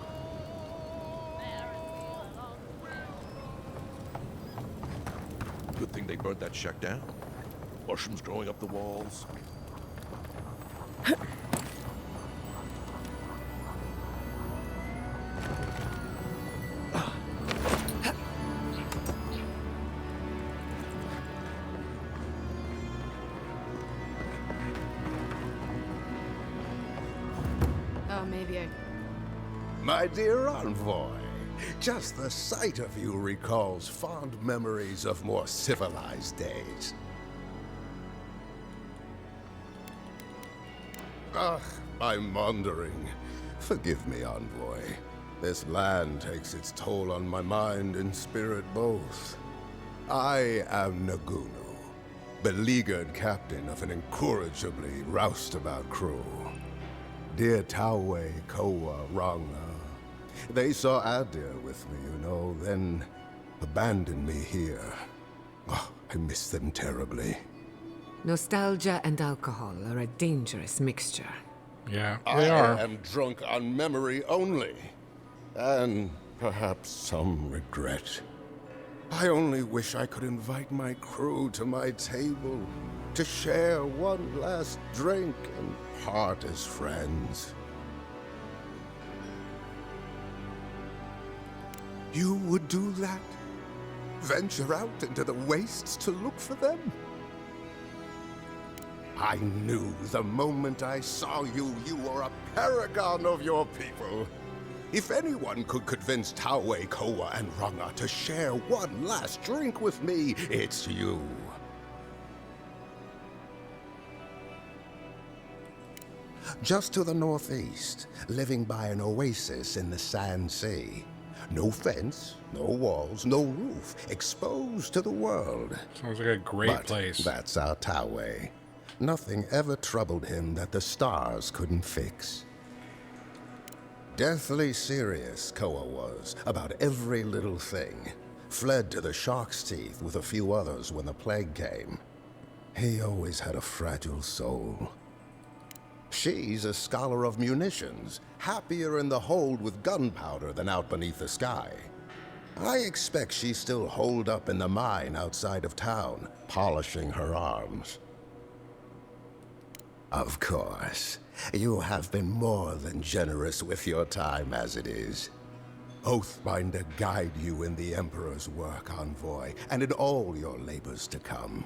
Good thing they burnt that shack down. Mushrooms growing up the walls. Oh, maybe I... My dear envoy, just the sight of you recalls fond memories of more civilized days. Ugh, I'm wandering. Forgive me, envoy. This land takes its toll on my mind and spirit both. I am Nagunu, beleaguered captain of an incorrigibly roustabout crew. Dear Tawe, Koa, Ranga, they saw Adir with me, you know, then abandoned me here. Oh, I miss them terribly. Nostalgia and alcohol are a dangerous mixture. Yeah, I they are. am drunk on memory only, and perhaps some regret. I only wish I could invite my crew to my table to share one last drink and part as friends. You would do that? Venture out into the wastes to look for them? I knew the moment I saw you, you were a paragon of your people. If anyone could convince Tawe, Koa, and Ranga to share one last drink with me, it's you. Just to the northeast, living by an oasis in the Sand Sea. No fence, no walls, no roof, exposed to the world. Sounds like a great place. That's our Tawe. Nothing ever troubled him that the stars couldn't fix. Deathly serious, Koa was, about every little thing. Fled to the shark's teeth with a few others when the plague came. He always had a fragile soul. She's a scholar of munitions, happier in the hold with gunpowder than out beneath the sky. I expect she's still holed up in the mine outside of town, polishing her arms. Of course, you have been more than generous with your time as it is. Oathbinder guide you in the Emperor's work, envoy, and in all your labors to come.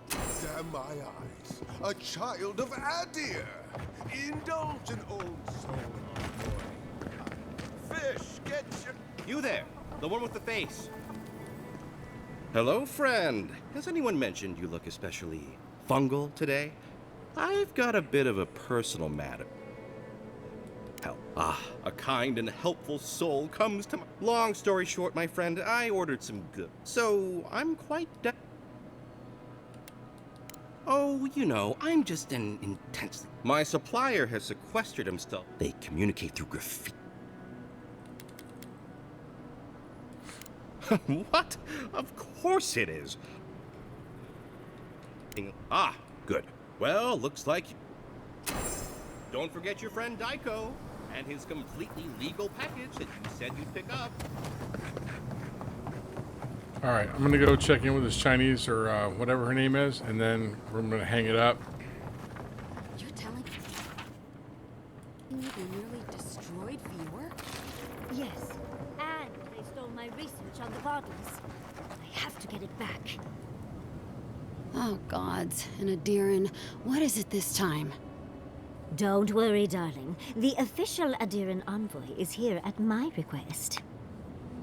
Damn my eyes, a child of Adir! Indulge an old soul, envoy. Fish, get your... You there, the one with the face. Hello, friend. Has anyone mentioned you look especially fungal today? I've got a bit of a personal matter. A kind and helpful soul comes to my... Long story short, my friend, I ordered some goods. So, I'm quite Oh, you know, I'm just an intensely... My supplier has sequestered himself. They communicate through graffiti. What? Of course it is. Good. Well, looks like... Don't forget your friend Daiko and his completely legal package that you said you'd pick up. All right, I'm gonna go check in with this Chinese or whatever her name is, and then we're gonna hang it up. You're telling me they nearly destroyed Fior? Yes, and they stole my research on the bodies. I have to get it back. Oh, gods. And Adiran, what is it this time? Don't worry, darling. The official Adiran envoy is here at my request.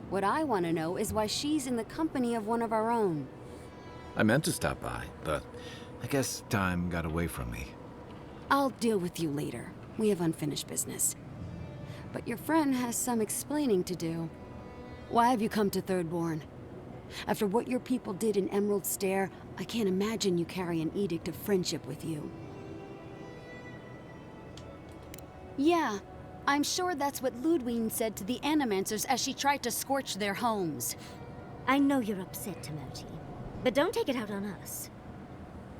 What I want to know is why she's in the company of one of our own. I meant to stop by, but I guess time got away from me. I'll deal with you later. We have unfinished business. But your friend has some explaining to do. Why have you come to Thirdborn? After what your people did in Emerald Stair, I can't imagine you carry an edict of friendship with you. Yeah, I'm sure that's what Ludwig said to the Animancers as she tried to scorch their homes. I know you're upset, Timothy, but don't take it out on us.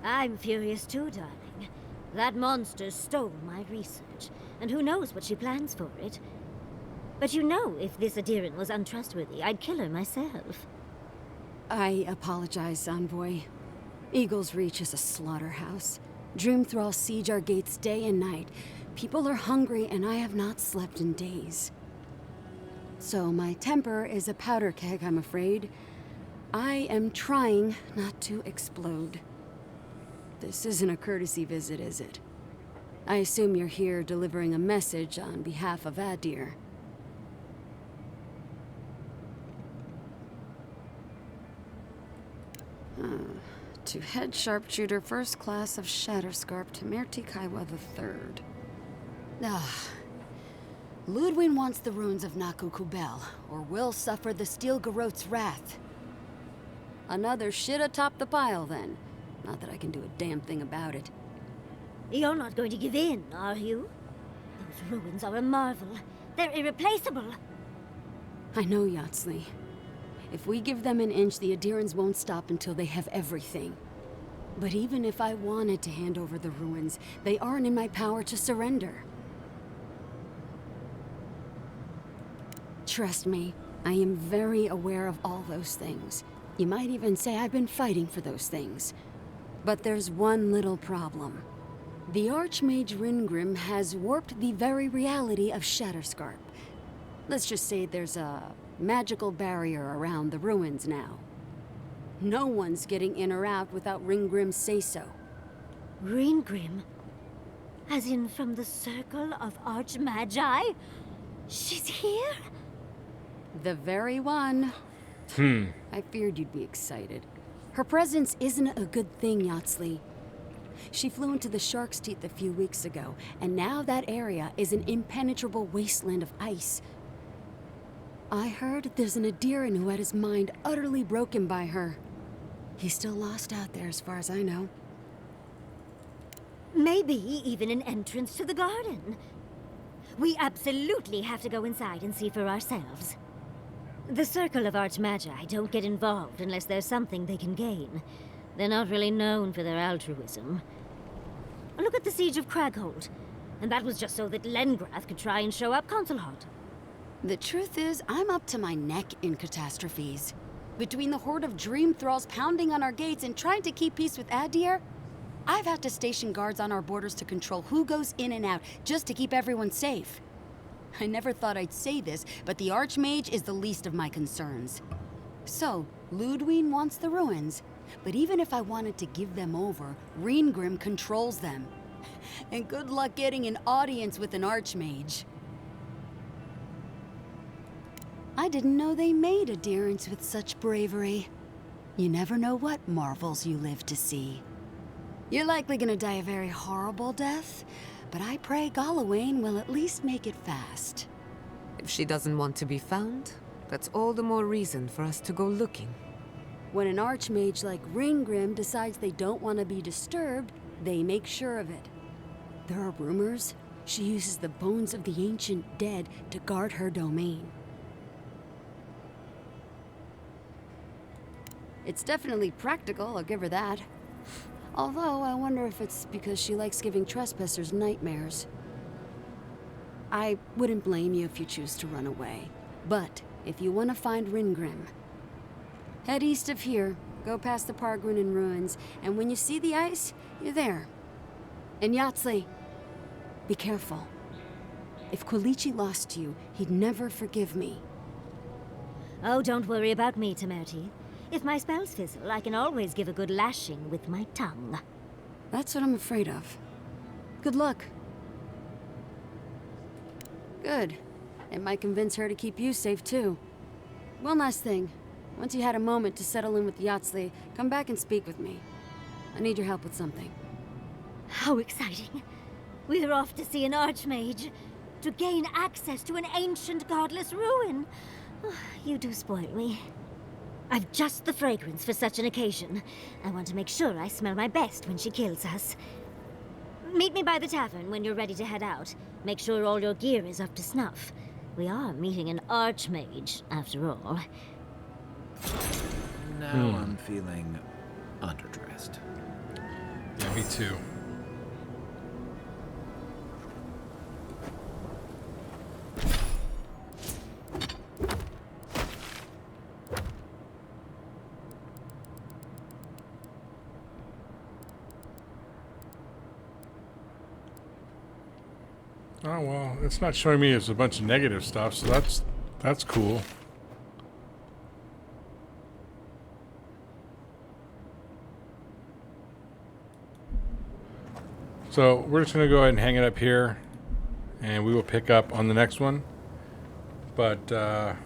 I'm furious too, darling. That monster stole my research, and who knows what she plans for it. But you know, if this Adiran was untrustworthy, I'd kill her myself. I apologize, Envoy. Eagle's Reach is a slaughterhouse. Dreamthrall siege our gates day and night. People are hungry, and I have not slept in days. So my temper is a powder keg, I'm afraid. I am trying not to explode. This isn't a courtesy visit, is it? I assume you're here delivering a message on behalf of Adir. To Head Sharpshooter, First Class of Shatterscarp, Tamirti Kaiwa III. Ludwig wants the ruins of Naku Kubel, or will suffer the Steel Garrote's wrath. Another shit atop the pile, then. Not that I can do a damn thing about it. You're not going to give in, are you? Those ruins are a marvel. They're irreplaceable. I know, Yatsley. If we give them an inch, the Adirans won't stop until they have everything. But even if I wanted to hand over the ruins, they aren't in my power to surrender. Trust me, I am very aware of all those things. You might even say I've been fighting for those things. But there's one little problem. The Archmage Ringrim has warped the very reality of Shatterscarp. Let's just say there's a magical barrier around the ruins now. No one's getting in or out without Ringgrim's say-so. Ringgrim? As in from the Circle of Archmagi? She's here? The very one. I feared you'd be excited. Her presence isn't a good thing, Yatsley. She flew into the Shark's Teeth a few weeks ago, and now that area is an impenetrable wasteland of ice. I heard there's an Adiran who had his mind utterly broken by her. He's still lost out there as far as I know. Maybe even an entrance to the garden. We absolutely have to go inside and see for ourselves. The Circle of Archmagi don't get involved unless there's something they can gain. They're not really known for their altruism. Look at the Siege of Craghold. And that was just so that Lengrath could try and show up Consulhot. The truth is, I'm up to my neck in catastrophes. Between the horde of dream thralls pounding on our gates and trying to keep peace with Adir, I've had to station guards on our borders to control who goes in and out, just to keep everyone safe. I never thought I'd say this, but the Archmage is the least of my concerns. So, Ludwig wants the ruins, but even if I wanted to give them over, Ringrim controls them. And good luck getting an audience with an Archmage. I didn't know they made Adirans with such bravery. You never know what marvels you live to see. You're likely gonna die a very horrible death, but I pray Galawain will at least make it fast. If she doesn't want to be found, that's all the more reason for us to go looking. When an Archmage like Ringgrim decides they don't want to be disturbed, they make sure of it. There are rumors she uses the bones of the ancient dead to guard her domain. It's definitely practical, I'll give her that. Although, I wonder if it's because she likes giving trespassers nightmares. I wouldn't blame you if you choose to run away. But, if you want to find Ringgrim, head east of here, go past the Pargrunin ruins, and when you see the ice, you're there. And Yatsley, be careful. If Quilichi lost you, he'd never forgive me. Oh, don't worry about me, Temerty. If my spells fizzle, I can always give a good lashing with my tongue. That's what I'm afraid of. Good luck. Good. It might convince her to keep you safe, too. One last thing. Once you had a moment to settle in with Yatsley, come back and speak with me. I need your help with something. How exciting. We're off to see an Archmage. To gain access to an ancient godless ruin. You do spoil me. I've just the fragrance for such an occasion. I want to make sure I smell my best when she kills us. Meet me by the tavern when you're ready to head out. Make sure all your gear is up to snuff. We are meeting an Archmage, after all. Now I'm feeling underdressed. Yeah, me too. Oh, well, it's not showing me as a bunch of negative stuff, so that's cool. So we're just going to go ahead and hang it up here, and we will pick up on the next one. But, yeah,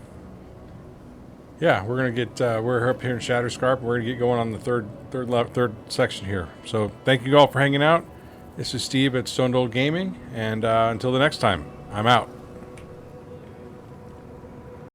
we're going to get, we're up here in Shatterscarp. We're going to get going on the third section here. So thank you all for hanging out. This is Steve at Stone Old Gaming, and until the next time, I'm out.